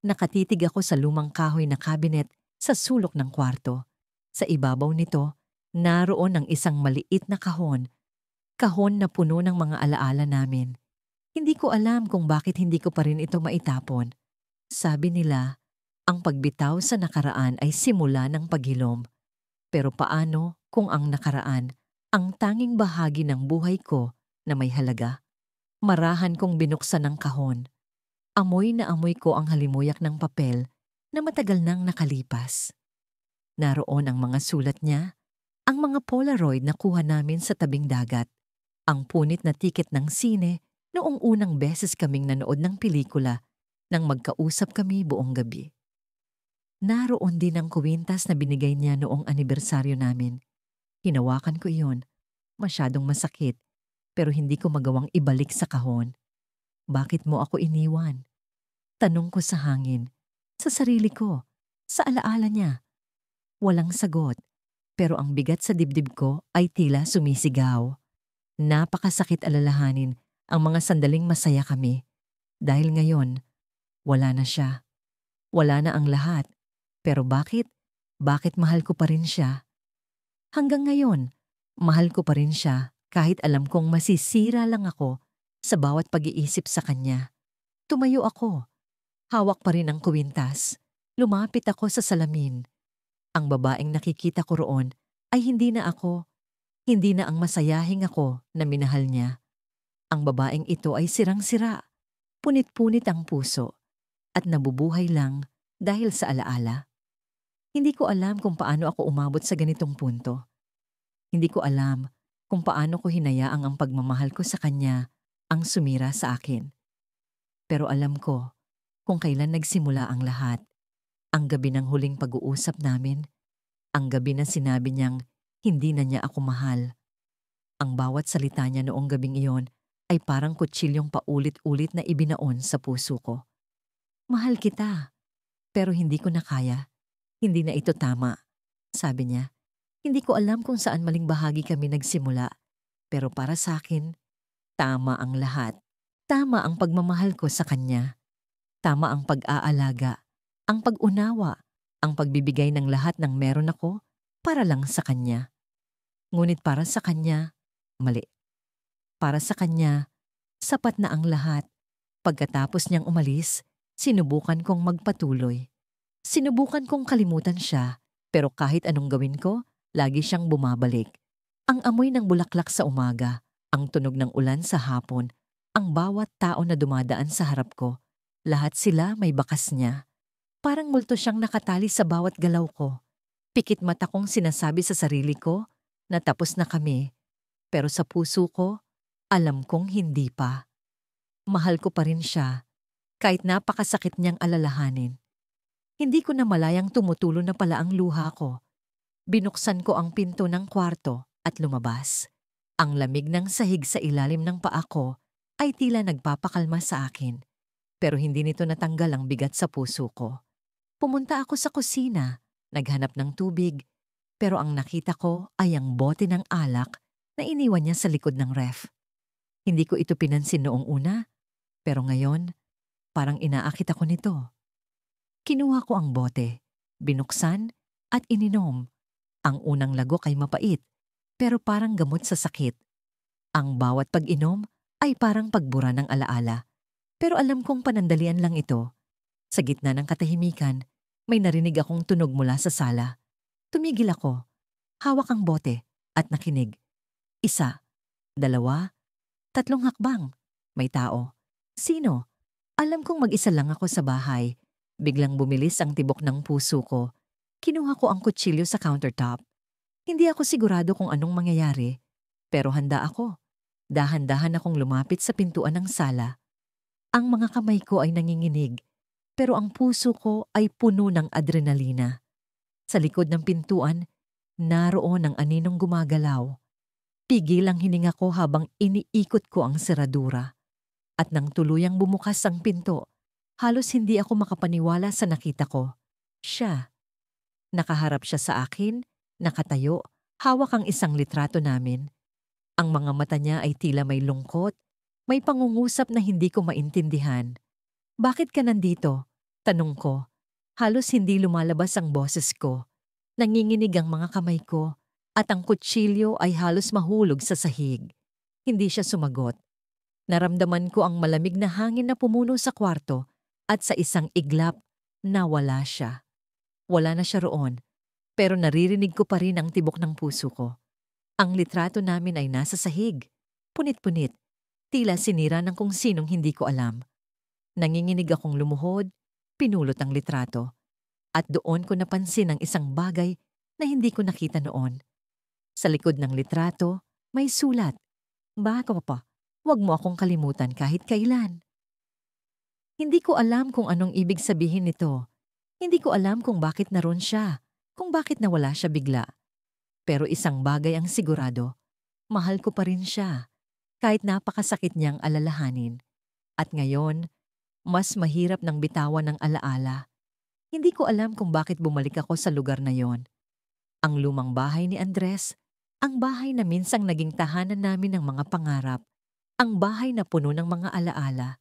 Nakatitig ako sa lumang kahoy na kabinet sa sulok ng kwarto. Sa ibabaw nito, naroon ang isang maliit na kahon. Kahon na puno ng mga alaala namin. Hindi ko alam kung bakit hindi ko pa rin ito maitapon. Sabi nila, ang pagbitaw sa nakaraan ay simula ng paghilom. Pero paano kung ang nakaraan, ang tanging bahagi ng buhay ko na may halaga? Marahan kong binuksan ng kahon. Amoy na amoy ko ang halimuyak ng papel na matagal nang nakalipas. Naroon ang mga sulat niya, ang mga Polaroid na kuha namin sa tabing dagat, ang punit na tiket ng sine noong unang beses kaming nanood ng pelikula nang magkausap kami buong gabi. Naroon din ang kwintas na binigay niya noong anibersaryo namin. Hinawakan ko iyon. Masyadong masakit, pero hindi ko magawang ibalik sa kahon. Bakit mo ako iniwan? Tanong ko sa hangin, sa sarili ko, sa alaala niya. walang sagot, pero ang bigat sa dibdib ko ay tila sumisigaw. Napakasakit alalahanin ang mga sandaling masaya kami dahil ngayon wala na siya. Wala na ang lahat. Pero bakit? Bakit mahal ko pa rin siya? Hanggang ngayon, mahal ko pa rin siya kahit alam kong masisira lang ako sa bawat pag-iisip sa kanya. Tumayo ako. Hawak pa rin ang kuwintas. Lumapit ako sa salamin. Ang babaeng nakikita ko roon ay hindi na ako. Hindi na ang masayahing ako na minahal niya. Ang babaeng ito ay sirang-sira. Punit-punit ang puso at nabubuhay lang dahil sa alaala. Hindi ko alam kung paano ako umabot sa ganitong punto. Hindi ko alam kung paano ko hinayaang ang pagmamahal ko sa kanya ang sumira sa akin. Pero alam ko kung kailan nagsimula ang lahat. Ang gabi ng huling pag-uusap namin, ang gabi na sinabi niyang hindi na niya ako mahal. Ang bawat salita niya noong gabing iyon ay parang kutsilyong paulit-ulit na ibinaon sa puso ko. Mahal kita, pero hindi ko na kaya. Hindi na ito tama, sabi niya. Hindi ko alam kung saan maling bahagi kami nagsimula, pero para sa akin, tama ang lahat. Tama ang pagmamahal ko sa kanya. Tama ang pag-aalaga, ang pag-unawa, ang pagbibigay ng lahat ng meron ako para lang sa kanya. Ngunit para sa kanya, mali. Para sa kanya, sapat na ang lahat. Pagkatapos niyang umalis, sinubukan kong magpatuloy. Sinubukan kong kalimutan siya, pero kahit anong gawin ko, lagi siyang bumabalik. Ang amoy ng bulaklak sa umaga, ang tunog ng ulan sa hapon, ang bawat tao na dumadaan sa harap ko, lahat sila may bakas niya. Parang multo siyang nakatali sa bawat galaw ko. Pikit mata kong sinasabi sa sarili ko na tapos na kami, pero sa puso ko, alam kong hindi pa. Mahal ko pa rin siya, kahit napakasakit niyang alalahanin. Hindi ko na malayang tumutulo na pala ang luha ko. Binuksan ko ang pinto ng kwarto at lumabas. Ang lamig ng sahig sa ilalim ng paa ko ay tila nagpapakalma sa akin, pero hindi nito natanggal ang bigat sa puso ko. Pumunta ako sa kusina, naghanap ng tubig, pero ang nakita ko ay ang bote ng alak na iniwan niya sa likod ng ref. Hindi ko ito pinansin noong una, pero ngayon, parang inaakit ako nito. Kinuha ko ang bote, binuksan at ininom. Ang unang lagok ay mapait, pero parang gamot sa sakit. Ang bawat pag-inom ay parang pagbura ng alaala. Pero alam kong panandalian lang ito. Sa gitna ng katahimikan, may narinig akong tunog mula sa sala. Tumigil ako, hawak ang bote at nakinig. 1, 2, 3 hakbang. May tao. Sino? Alam kong mag-isa lang ako sa bahay. Biglang bumilis ang tibok ng puso ko. Kinuha ko ang kutsilyo sa countertop. Hindi ako sigurado kung anong mangyayari, pero handa ako. Dahan-dahan akong lumapit sa pintuan ng sala. Ang mga kamay ko ay nanginginig, pero ang puso ko ay puno ng adrenalina. Sa likod ng pintuan, naroon ang aninong gumagalaw. Pigil ang hininga ko habang iniikot ko ang seradura. At nang tuluyang bumukas ang pinto, halos hindi ako makapaniwala sa nakita ko. Siya. Nakaharap siya sa akin, nakatayo, hawak ang isang litrato namin. Ang mga mata niya ay tila may lungkot, may pangungusap na hindi ko maintindihan. Bakit ka nandito? Tanong ko. Halos hindi lumalabas ang boses ko. Nanginginig ang mga kamay ko at ang kutsilyo ay halos mahulog sa sahig. Hindi siya sumagot. Naramdaman ko ang malamig na hangin na pumuno sa kwarto at sa isang iglap, nawala siya. Wala na siya roon, pero naririnig ko pa rin ang tibok ng puso ko. Ang litrato namin ay nasa sahig, punit-punit, tila sinira ng kung sinong hindi ko alam. Nanginginig akong lumuhod, pinulot ang litrato, at doon ko napansin ang isang bagay na hindi ko nakita noon. Sa likod ng litrato, may sulat. Baka pa. Huwag mo akong kalimutan kahit kailan. Hindi ko alam kung anong ibig sabihin nito. Hindi ko alam kung bakit naroon siya, kung bakit nawala siya bigla. Pero isang bagay ang sigurado, mahal ko pa rin siya, kahit napakasakit niyang alalahanin. At ngayon, mas mahirap ng bitawan ng alaala. Hindi ko alam kung bakit bumalik ako sa lugar na yon. Ang lumang bahay ni Andres, ang bahay na minsang naging tahanan namin ng mga pangarap, ang bahay na puno ng mga alaala.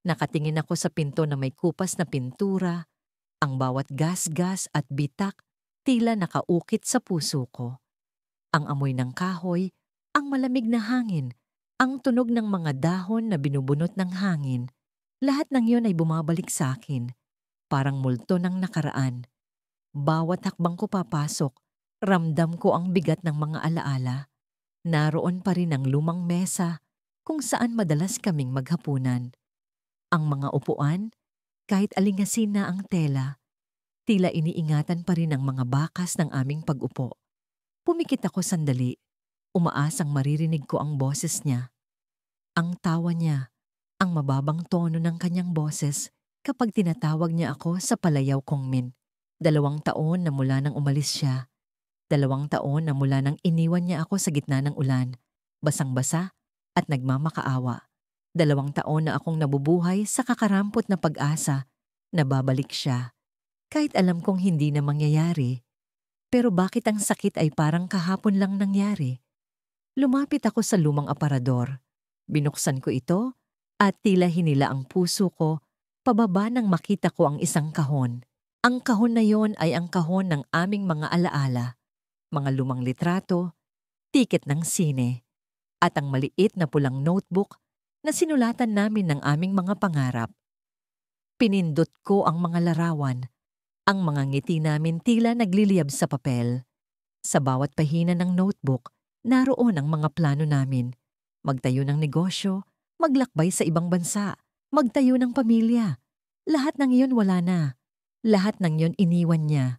Nakatingin ako sa pinto na may kupas na pintura, ang bawat gasgas at bitak tila nakaukit sa puso ko. Ang amoy ng kahoy, ang malamig na hangin, ang tunog ng mga dahon na binubunot ng hangin, lahat ng yun ay bumabalik sa akin, parang multo ng nakaraan. Bawat hakbang ko papasok, ramdam ko ang bigat ng mga alaala. Naroon pa rin ang lumang mesa kung saan madalas kaming maghapunan. Ang mga upuan, kahit alingasin na ang tela, tila iniingatan pa rin ang mga bakas ng aming pag-upo. Pumikit ako sandali, umaasang maririnig ko ang boses niya. Ang tawa niya, ang mababang tono ng kanyang boses kapag tinatawag niya ako sa palayaw kong Min. 2 taon na mula nang umalis siya. 2 taon na mula nang iniwan niya ako sa gitna ng ulan, basang-basa at nagmamakaawa. 2 taon na akong nabubuhay sa kakarampot na pag-asa na babalik siya. Kahit alam kong hindi na mangyayari. Pero bakit ang sakit ay parang kahapon lang nangyari? Lumapit ako sa lumang aparador. Binuksan ko ito at tila hinila ang puso ko pababa nang makita ko ang isang kahon. Ang kahon na yon ay ang kahon ng aming mga alaala, mga lumang litrato, tiket ng sine, at ang maliit na pulang notebook na sinulatan namin ng aming mga pangarap. Pinindot ko ang mga larawan. Ang mga ngiti namin tila nagliliyab sa papel. Sa bawat pahina ng notebook, naroon ang mga plano namin. Magtayo ng negosyo, maglakbay sa ibang bansa, magtayo ng pamilya. Lahat ng iyon wala na. Lahat ng iyon iniwan niya.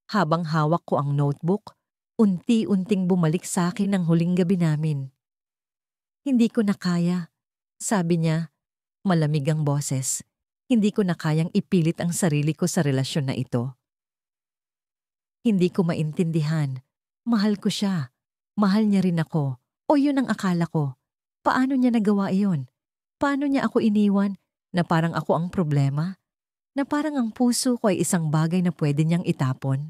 Habang hawak ko ang notebook, unti-unting bumalik sa akin ang huling gabi namin. Hindi ko na kaya. Sabi niya, malamig ang boses. Hindi ko na kayang ipilit ang sarili ko sa relasyon na ito. Hindi ko maintindihan. Mahal ko siya. Mahal niya rin ako. O yun ang akala ko. Paano niya nagawa iyon? Paano niya ako iniwan na parang ako ang problema? Na parang ang puso ko ay isang bagay na pwede niyang itapon?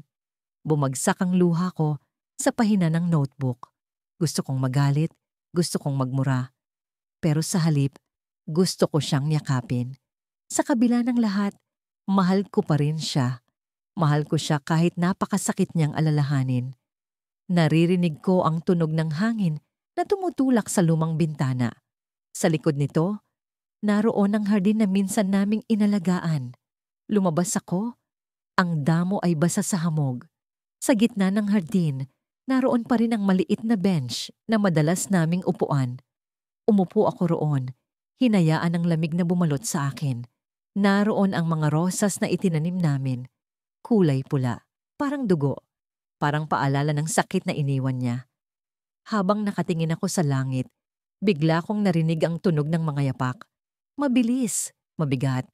Bumagsak ang luha ko sa pahina ng notebook. Gusto kong magalit, gusto kong magmura. Pero sa halip, gusto ko siyang yakapin. Sa kabila ng lahat, mahal ko pa rin siya. Mahal ko siya kahit napakasakit niyang alalahanin. Naririnig ko ang tunog ng hangin na tumutulak sa lumang bintana. Sa likod nito, naroon ang hardin na minsan naming inalagaan. Lumabas ako, ang damo ay basa sa hamog. Sa gitna ng hardin, naroon pa rin ang maliit na bench na madalas naming upuan. Umupo ako roon, hinayaan ang lamig na bumalot sa akin. Naroon ang mga rosas na itinanim namin. Kulay pula, parang dugo, parang paalala ng sakit na iniwan niya. Habang nakatingin ako sa langit, bigla kong narinig ang tunog ng mga yapak. Mabilis, mabigat.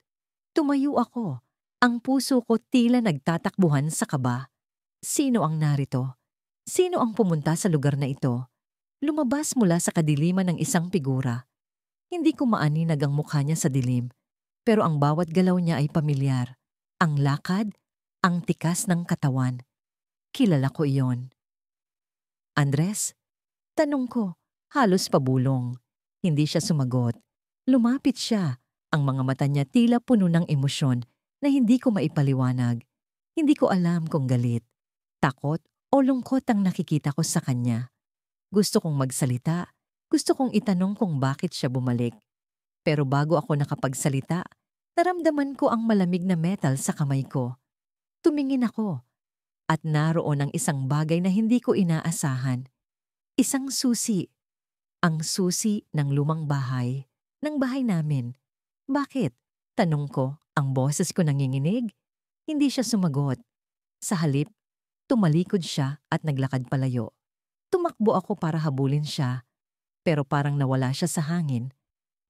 Tumayo ako. Ang puso ko tila nagtatakbuhan sa kaba. Sino ang narito? Sino ang pumunta sa lugar na ito? Lumabas mula sa kadiliman ng isang figura. Hindi ko maaninag ang mukha niya sa dilim, pero ang bawat galaw niya ay pamilyar. Ang lakad, ang tikas ng katawan. Kilala ko iyon. Andres? Tanong ko, halos pabulong. Hindi siya sumagot. Lumapit siya. Ang mga mata niya tila puno ng emosyon na hindi ko maipaliwanag. Hindi ko alam kung galit, takot o lungkot ang nakikita ko sa kanya. Gusto kong magsalita. Gusto kong itanong kung bakit siya bumalik. Pero bago ako nakapagsalita, naramdaman ko ang malamig na metal sa kamay ko. Tumingin ako at naroon ang isang bagay na hindi ko inaasahan. Isang susi. Ang susi ng lumang bahay. Ng bahay namin. Bakit? Tanong ko, ang boses ko nanginginig. Hindi siya sumagot. Sa halip, tumalikod siya at naglakad palayo. Tumakbo ako para habulin siya, pero parang nawala siya sa hangin.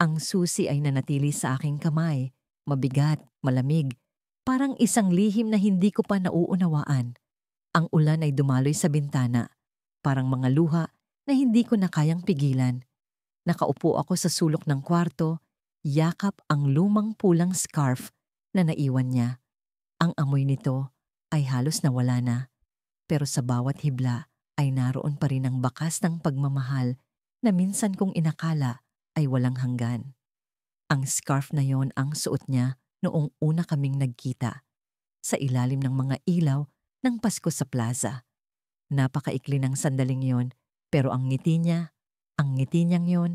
Ang susi ay nanatili sa aking kamay, mabigat, malamig, parang isang lihim na hindi ko pa nauunawaan. Ang ulan ay dumaloy sa bintana, parang mga luha na hindi ko na kayang pigilan. Nakaupo ako sa sulok ng kwarto, yakap ang lumang pulang scarf na naiwan niya. Ang amoy nito ay halos nawala na. Pero sa bawat hibla ay naroon pa rin ang bakas ng pagmamahal na minsan kong inakala ay walang hanggan. Ang scarf na yon ang suot niya noong una kaming nagkita sa ilalim ng mga ilaw ng Pasko sa plaza. Napakaikli ng sandaling yon, pero ang ngiti niyang yon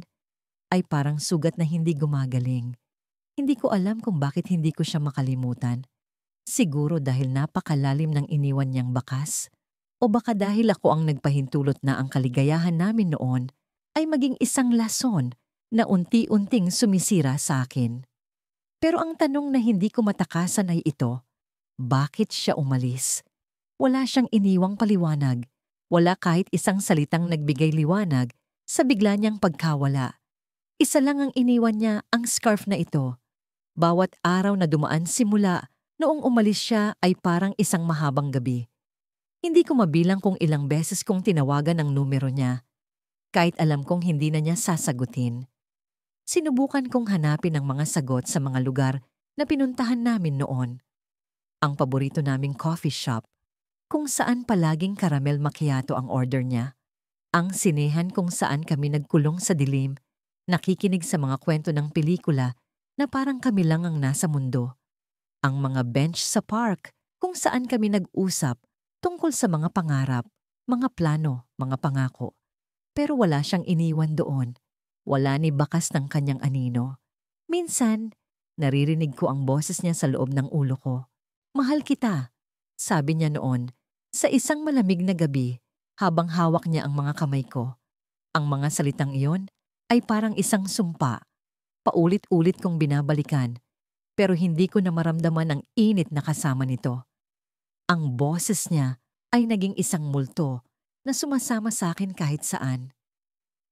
ay parang sugat na hindi gumagaling. Hindi ko alam kung bakit hindi ko siya makalimutan. Siguro dahil napakalalim ng iniwan niyang bakas. O baka dahil ako ang nagpahintulot na ang kaligayahan namin noon ay maging isang lason na unti-unting sumisira sa akin. Pero ang tanong na hindi ko matakasan ay ito, bakit siya umalis? Wala siyang iniwang paliwanag. Wala kahit isang salitang nagbigay liwanag sa bigla niyang pagkawala. Isa lang ang iniwan niya, ang scarf na ito. Bawat araw na dumaan simula noong umalis siya ay parang isang mahabang gabi. Hindi ko mabilang kung ilang beses kong tinawagan ang numero niya, kahit alam kong hindi na niya sasagutin. Sinubukan kong hanapin ang mga sagot sa mga lugar na pinuntahan namin noon. Ang paborito naming coffee shop, kung saan palaging caramel macchiato ang order niya. Ang sinehan kung saan kami nagkulong sa dilim, nakikinig sa mga kwento ng pelikula na parang kami lang ang nasa mundo. Ang mga bench sa park kung saan kami nag-usap tungkol sa mga pangarap, mga plano, mga pangako. Pero wala siyang iniwan doon. Wala ni bakas ng kanyang anino. Minsan, naririnig ko ang boses niya sa loob ng ulo ko. Mahal kita, sabi niya noon, sa isang malamig na gabi habang hawak niya ang mga kamay ko. Ang mga salitang iyon ay parang isang sumpa. Paulit-ulit kong binabalikan, pero hindi ko na maramdaman ang init na kasama nito. Ang boses niya ay naging isang multo na sumasama sa akin kahit saan.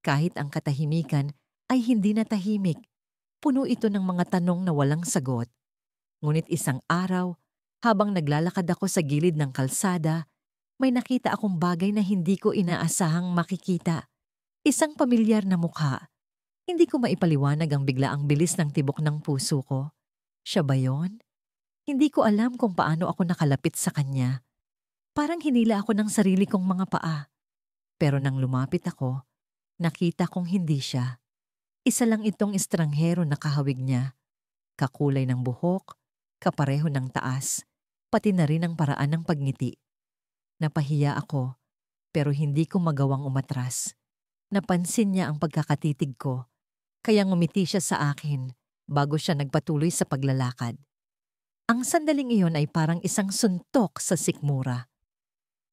Kahit ang katahimikan ay hindi na tahimik, puno ito ng mga tanong na walang sagot. Ngunit isang araw, habang naglalakad ako sa gilid ng kalsada, may nakita akong bagay na hindi ko inaasahang makikita. Isang pamilyar na mukha. Hindi ko maipaliwanag ang biglaang bilis ng tibok ng puso ko. Siya ba yon? Hindi ko alam kung paano ako nakalapit sa kanya. Parang hinila ako ng sarili kong mga paa. Pero nang lumapit ako, nakita kong hindi siya. Isa lang itong estranghero na kahawig niya. Kakulay ng buhok, kapareho ng taas, pati na rin ang paraan ng pagngiti. Napahiya ako, pero hindi ko magawang umatras. Napansin niya ang pagkakatitig ko, kaya ngumiti siya sa akin bago siya nagpatuloy sa paglalakad. Ang sandaling iyon ay parang isang suntok sa sikmura.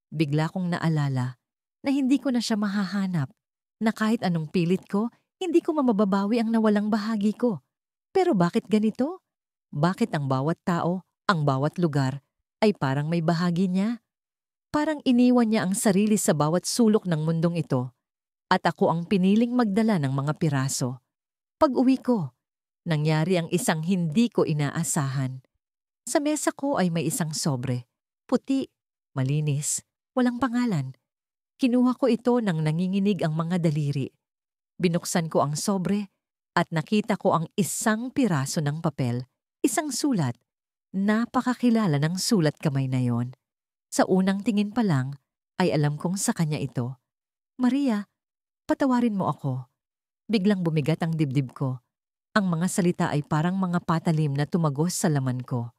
Bigla kong naalala na hindi ko na siya mahahanap, na kahit anong pilit ko, hindi ko mamababawi ang nawalang bahagi ko. Pero bakit ganito? Bakit ang bawat tao, ang bawat lugar, ay parang may bahagi niya? Parang iniwan niya ang sarili sa bawat sulok ng mundong ito, at ako ang piniling magdala ng mga piraso. Pag-uwi ko, nangyari ang isang hindi ko inaasahan. Sa mesa ko ay may isang sobre, puti, malinis, walang pangalan. Kinuha ko ito nang nanginginig ang mga daliri. Binuksan ko ang sobre at nakita ko ang isang piraso ng papel, isang sulat. Napakakilala ng sulat kamay na yon. Sa unang tingin pa lang ay alam kong sa kanya ito. Maria, patawarin mo ako. Biglang bumigat ang dibdib ko. Ang mga salita ay parang mga patalim na tumagos sa laman ko.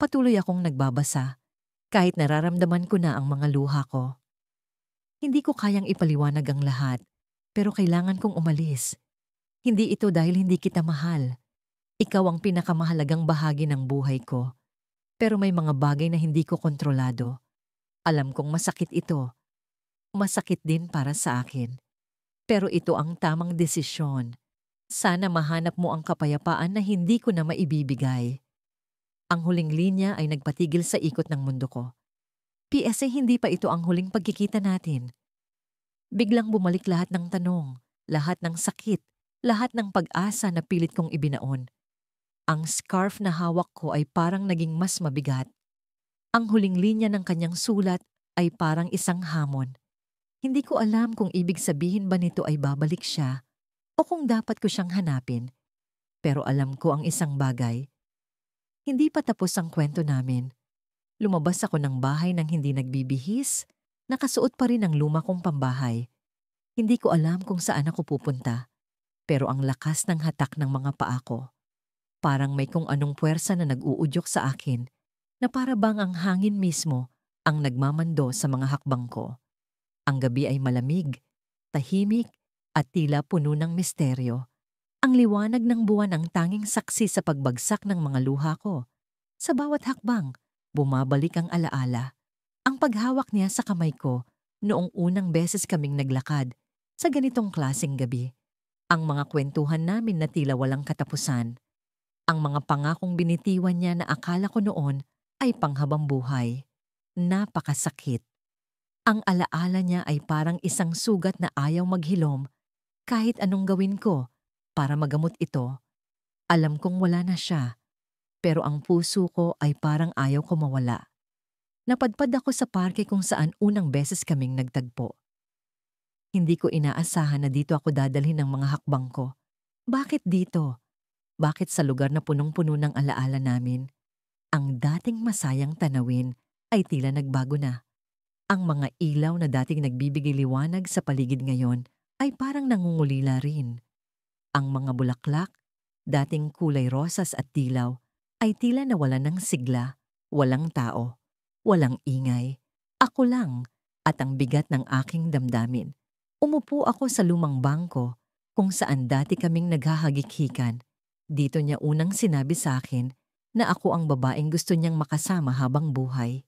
Patuloy akong nagbabasa, kahit nararamdaman ko na ang mga luha ko. Hindi ko kayang ipaliwanag ang lahat, pero kailangan kong umalis. Hindi ito dahil hindi kita mahal. Ikaw ang pinakamahalagang bahagi ng buhay ko. Pero may mga bagay na hindi ko kontrolado. Alam kong masakit ito. Masakit din para sa akin. Pero ito ang tamang desisyon. Sana mahanap mo ang kapayapaan na hindi ko na maibibigay. Ang huling linya ay nagpatigil sa ikot ng mundo ko. P.S. hindi pa ito ang huling pagkikita natin. Biglang bumalik lahat ng tanong, lahat ng sakit, lahat ng pag-asa na pilit kong ibinaon. Ang scarf na hawak ko ay parang naging mas mabigat. Ang huling linya ng kanyang sulat ay parang isang hamon. Hindi ko alam kung ibig sabihin ba nito ay babalik siya o kung dapat ko siyang hanapin. Pero alam ko ang isang bagay. Hindi pa tapos ang kwento namin. Lumabas ako ng bahay nang hindi nagbibihis, Nakasuot pa rin ang luma kong pambahay. Hindi ko alam kung saan ako pupunta, pero ang lakas ng hatak ng mga paa ko. Parang may kung anong puwersa na nag-uudyok sa akin na para bang ang hangin mismo ang nagmamando sa mga hakbang ko. Ang gabi ay malamig, tahimik at tila puno ng misteryo. Ang liwanag ng buwan ang tanging saksi sa pagbagsak ng mga luha ko. Sa bawat hakbang, bumabalik ang alaala. Ang paghawak niya sa kamay ko noong unang beses kaming naglakad sa ganitong klaseng gabi. Ang mga kwentuhan namin na tila walang katapusan. Ang mga pangakong binitiwan niya na akala ko noon ay panghabang buhay. Napakasakit. Ang alaala niya ay parang isang sugat na ayaw maghilom kahit anong gawin ko para magamot ito. Alam kong wala na siya, pero ang puso ko ay parang ayaw ko mawala. Napadpad ako sa parke kung saan unang beses kaming nagtagpo. Hindi ko inaasahan na dito ako dadalhin ng mga hakbang ko. Bakit dito? Bakit sa lugar na punong-puno ng alaala namin? Ang dating masayang tanawin ay tila nagbago na. Ang mga ilaw na dating nagbibigay liwanag sa paligid ngayon ay parang nangungulila rin. Ang mga bulaklak, dating kulay rosas at dilaw, ay tila nawalan ng sigla, walang tao, walang ingay. Ako lang at ang bigat ng aking damdamin. Umupo ako sa lumang bangko kung saan dati kaming naghahagikhikan. Dito niya unang sinabi sa akin na ako ang babaeng gusto niyang makasama habang buhay.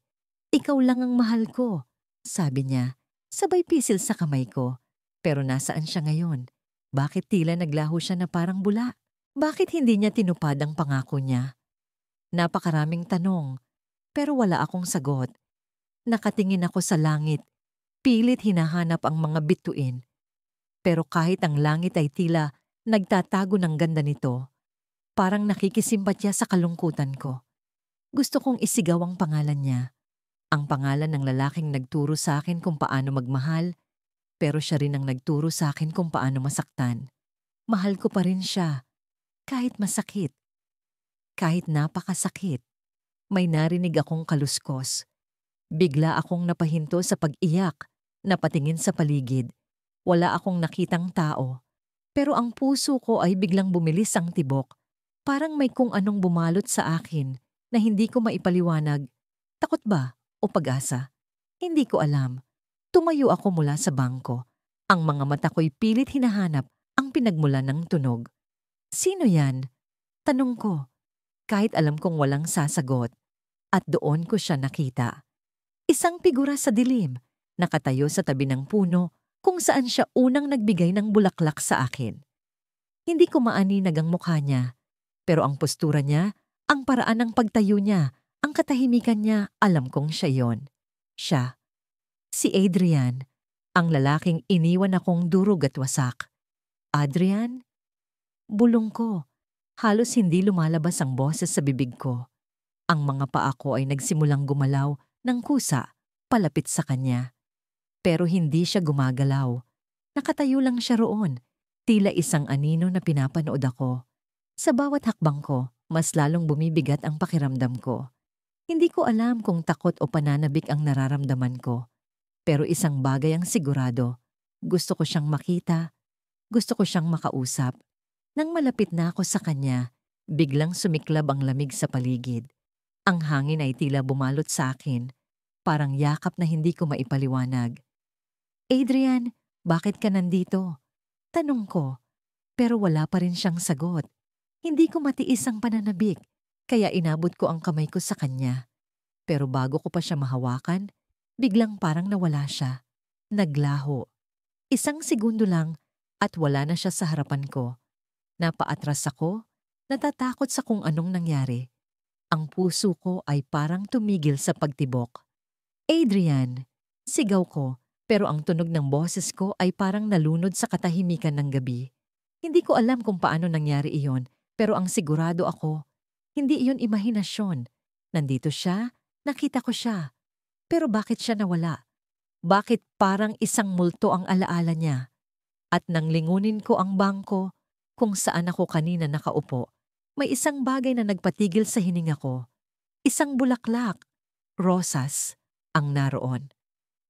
Ikaw lang ang mahal ko, sabi niya, sabay pisil sa kamay ko. Pero nasaan siya ngayon? Bakit tila naglaho siya na parang bula? Bakit hindi niya tinupad ang pangako niya? Napakaraming tanong, pero wala akong sagot. Nakatingin ako sa langit, pilit hinahanap ang mga bituin. Pero kahit ang langit ay tila nagtatago ng ganda nito, parang nakikisimpatya sa kalungkutan ko. Gusto kong isigaw ang pangalan niya. Ang pangalan ng lalaking nagturo sa akin kung paano magmahal, pero siya rin ang nagturo sa akin kung paano masaktan. Mahal ko pa rin siya, kahit masakit. Kahit napakasakit. May narinig akong kaluskos. Bigla akong napahinto sa pag-iyak, napatingin sa paligid. Wala akong nakitang tao, pero ang puso ko ay biglang bumilis ang tibok. Parang may kung anong bumalot sa akin na hindi ko maipaliwanag. Takot ba o pag-asa? Hindi ko alam. Tumayo ako mula sa bangko. Ang mga mata ko'y pilit hinahanap ang pinagmulan ng tunog. Sino yan? Tanong ko. Kahit alam kong walang sasagot. At doon ko siya nakita. Isang figura sa dilim, nakatayo sa tabi ng puno kung saan siya unang nagbigay ng bulaklak sa akin. Hindi ko maaninag ang mukha niya. Pero ang postura niya, ang paraan ng pagtayo niya, ang katahimikan niya, alam kong siya yon. Siya. Si Adrian, ang lalaking iniwan akong durog at wasak. Adrian? Bulong ko. Halos hindi lumalabas ang boses sa bibig ko. Ang mga paa ko ay nagsimulang gumalaw ng kusa palapit sa kanya. Pero hindi siya gumagalaw. Nakatayo lang siya roon, tila isang anino na pinapanood ako. Sa bawat hakbang ko, mas lalong bumibigat ang pakiramdam ko. Hindi ko alam kung takot o pananabik ang nararamdaman ko. Pero isang bagay ang sigurado. Gusto ko siyang makita. Gusto ko siyang makausap. Nang malapit na ako sa kanya, biglang sumiklab ang lamig sa paligid. Ang hangin ay tila bumalot sa akin. Parang yakap na hindi ko maipaliwanag. Adrian, bakit ka nandito? Tanong ko. Pero wala pa rin siyang sagot. Hindi ko matiis ang pananabik, kaya inabot ko ang kamay ko sa kanya. Pero bago ko pa siya mahawakan, biglang parang nawala siya. Naglaho. Isang segundo lang at wala na siya sa harapan ko. Napaatras ako, natatakot sa kung anong nangyari. Ang puso ko ay parang tumigil sa pagtibok. Adrian, sigaw ko, pero ang tunog ng boses ko ay parang nalunod sa katahimikan ng gabi. Hindi ko alam kung paano nangyari iyon. Pero ang sigurado ako, hindi iyon imahinasyon. Nandito siya, nakita ko siya. Pero bakit siya nawala? Bakit parang isang multo ang alaala niya? At nang lingunin ko ang bangko, kung saan ako kanina nakaupo, may isang bagay na nagpatigil sa hininga ko. Isang bulaklak, rosas, ang naroon.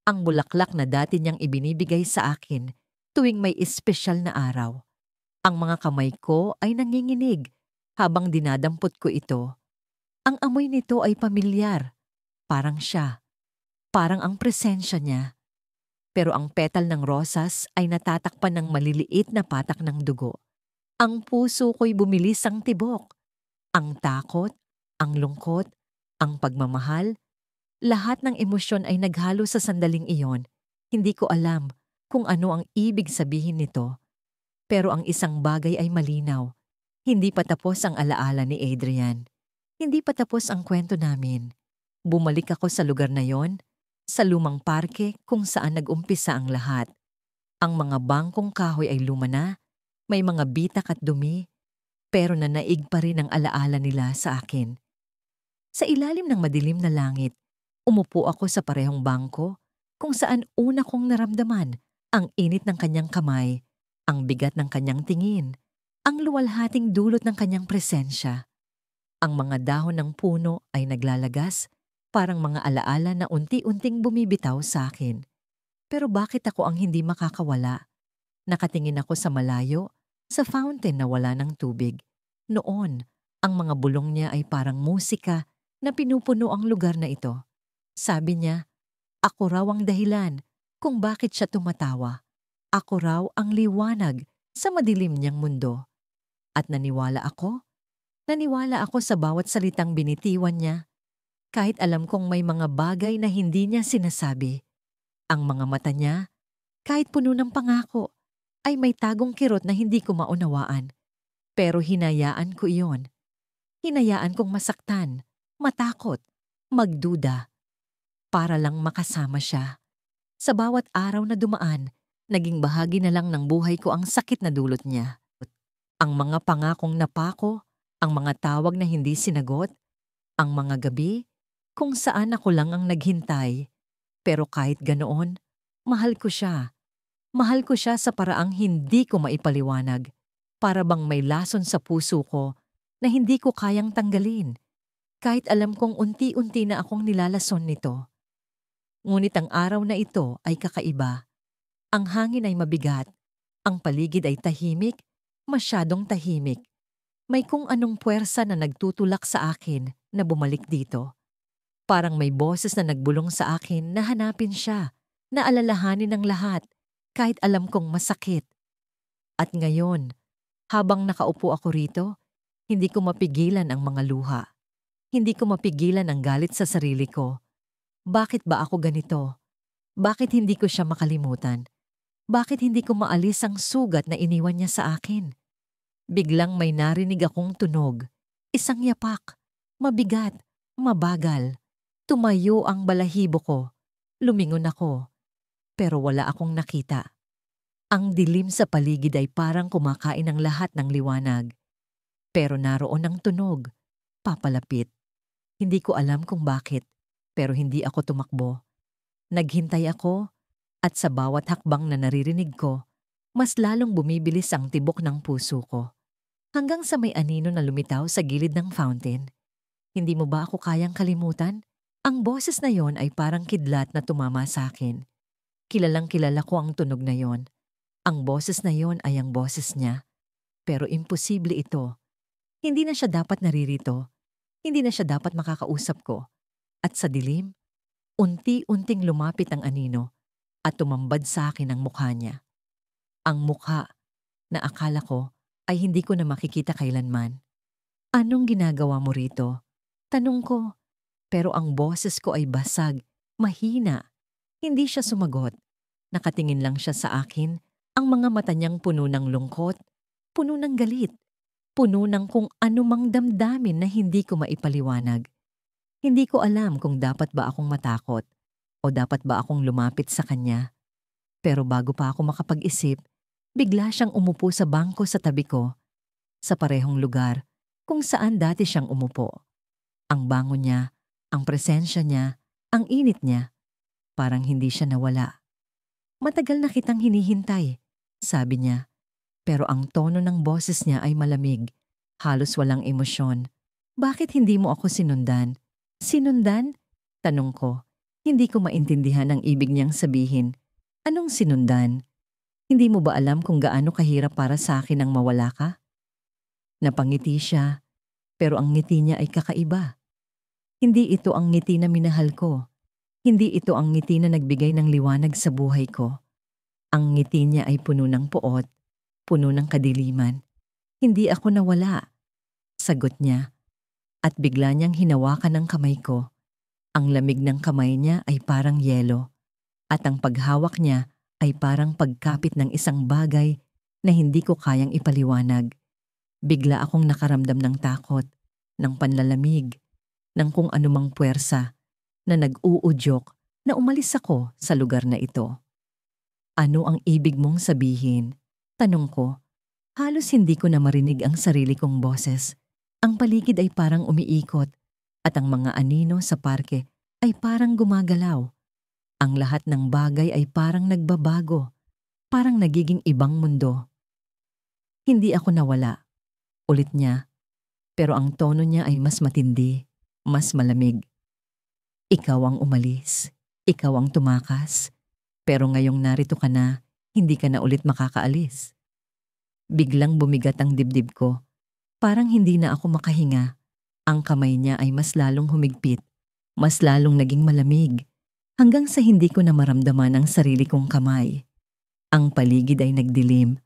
Ang bulaklak na dati niyang ibinibigay sa akin tuwing may espesyal na araw. Ang mga kamay ko ay nanginginig habang dinadampot ko ito. Ang amoy nito ay pamilyar, parang siya, parang ang presensya niya. Pero ang petal ng rosas ay natatakpan ng maliliit na patak ng dugo. Ang puso ko'y bumilis ang tibok. Ang takot, ang lungkot, ang pagmamahal, lahat ng emosyon ay naghalo sa sandaling iyon. Hindi ko alam kung ano ang ibig sabihin nito. Pero ang isang bagay ay malinaw. Hindi pa tapos ang alaala ni Adrian. Hindi pa tapos ang kwento namin. Bumalik ako sa lugar na yon, sa lumang parke kung saan nag-umpisa ang lahat. Ang mga bangkong kahoy ay luma na, may mga bitak at dumi, pero nanaig pa rin ang alaala nila sa akin. Sa ilalim ng madilim na langit, umupo ako sa parehong bangko kung saan una kong naramdaman ang init ng kanyang kamay, ang bigat ng kanyang tingin, ang luwalhating dulot ng kanyang presensya. Ang mga dahon ng puno ay naglalagas, parang mga alaala na unti-unting bumibitaw sa akin. Pero bakit ako ang hindi makakawala? Nakatingin ako sa malayo, sa fountain na wala ng tubig. Noon, ang mga bulong niya ay parang musika na pinupuno ang lugar na ito. Sabi niya, ako raw ang dahilan kung bakit siya tumatawa. Ako raw ang liwanag sa madilim niyang mundo. At naniwala ako sa bawat salitang binitiwan niya, kahit alam kong may mga bagay na hindi niya sinasabi. Ang mga mata niya, kahit puno ng pangako, ay may tagong kirot na hindi ko maunawaan. Pero hinayaan ko iyon. Hinayaan kong masaktan, matakot, magduda, para lang makasama siya. Sa bawat araw na dumaan, naging bahagi na lang ng buhay ko ang sakit na dulot niya. Ang mga pangakong napako, ang mga tawag na hindi sinagot, ang mga gabi kung saan ako lang ang naghintay. Pero kahit ganoon, mahal ko siya. Mahal ko siya sa paraang hindi ko maipaliwanag. Para bang may lason sa puso ko na hindi ko kayang tanggalin. Kahit alam kong unti-unti na akong nilalason nito. Ngunit ang araw na ito ay kakaiba. Ang hangin ay mabigat. Ang paligid ay tahimik, masyadong tahimik. May kung anong puwersa na nagtutulak sa akin na bumalik dito. Parang may boses na nagbulong sa akin na hanapin siya, na alalahanin ang lahat, kahit alam kong masakit. At ngayon, habang nakaupo ako rito, hindi ko mapigilan ang mga luha. Hindi ko mapigilan ang galit sa sarili ko. Bakit ba ako ganito? Bakit hindi ko siya makalimutan? Bakit hindi ko maalis ang sugat na iniwan niya sa akin? Biglang may narinig akong tunog. Isang yapak. Mabigat. Mabagal. Tumayo ang balahibo ko. Lumingon ako. Pero wala akong nakita. Ang dilim sa paligid ay parang kumakain ng lahat ng liwanag. Pero naroon ang tunog. Papalapit. Hindi ko alam kung bakit, pero hindi ako tumakbo. Naghintay ako, at sa bawat hakbang na naririnig ko, mas lalong bumibilis ang tibok ng puso ko. Hanggang sa may anino na lumitaw sa gilid ng fountain. Hindi mo ba ako kayang kalimutan? Ang boses na yon ay parang kidlat na tumama sa akin. Kilalang kilala ko ang tunog na yon. Ang boses na yon ay ang boses niya. Pero imposible ito. Hindi na siya dapat naririto. Hindi na siya dapat makakausap ko. At sa dilim, unti-unting lumapit ang anino at tumambad sa akin ang mukha niya. Ang mukha na akala ko ay hindi ko na makikita kailanman. Anong ginagawa mo rito? Tanong ko. Pero ang boses ko ay basag, mahina. Hindi siya sumagot. Nakatingin lang siya sa akin, ang mga mata niyang puno ng lungkot, puno ng galit, puno ng kung anumang damdamin na hindi ko maipaliwanag. Hindi ko alam kung dapat ba akong matakot o dapat ba akong lumapit sa kanya. Pero bago pa ako makapag-isip, bigla siyang umupo sa bangko sa tabi ko, sa parehong lugar kung saan dati siyang umupo. Ang bango niya, ang presensya niya, ang init niya, parang hindi siya nawala. Matagal na kitang hinihintay, sabi niya. Pero ang tono ng boses niya ay malamig, halos walang emosyon. Bakit hindi mo ako sinundan? Sinundan? Tanong ko. Hindi ko maintindihan ang ibig niyang sabihin. Anong sinundan? Hindi mo ba alam kung gaano kahirap para sa akin ang mawala ka? Napangiti siya, pero ang ngiti niya ay kakaiba. Hindi ito ang ngiti na minahal ko. Hindi ito ang ngiti na nagbigay ng liwanag sa buhay ko. Ang ngiti niya ay puno ng poot, puno ng kadiliman. Hindi ako nawala. Sagot niya, at bigla niyang hinawakan ang kamay ko. Ang lamig ng kamay niya ay parang yelo, at ang paghawak niya ay parang pagkapit ng isang bagay na hindi ko kayang ipaliwanag. Bigla akong nakaramdam ng takot, ng panlalamig, ng kung anumang puwersa na nag-uudyok na umalis ako sa lugar na ito. Ano ang ibig mong sabihin? Tanong ko. Halos hindi ko na marinig ang sarili kong boses. Ang paligid ay parang umiikot at ang mga anino sa parke ay parang gumagalaw. Ang lahat ng bagay ay parang nagbabago, parang nagiging ibang mundo. Hindi ako nawala. Ulit niya, pero ang tono niya ay mas matindi, mas malamig. Ikaw ang umalis, ikaw ang tumakas, pero ngayong narito ka na, hindi ka na ulit makakaalis. Biglang bumigat ang dibdib ko, parang hindi na ako makahinga. Ang kamay niya ay mas lalong humigpit, mas lalong naging malamig, hanggang sa hindi ko na maramdaman ang sarili kong kamay. Ang paligid ay nagdilim,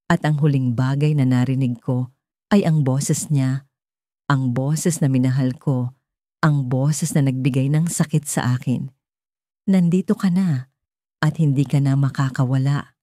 at ang huling bagay na narinig ko ay ang boses niya, ang boses na minahal ko, ang boses na nagbigay ng sakit sa akin. Nandito ka na, at hindi ka na makakawala.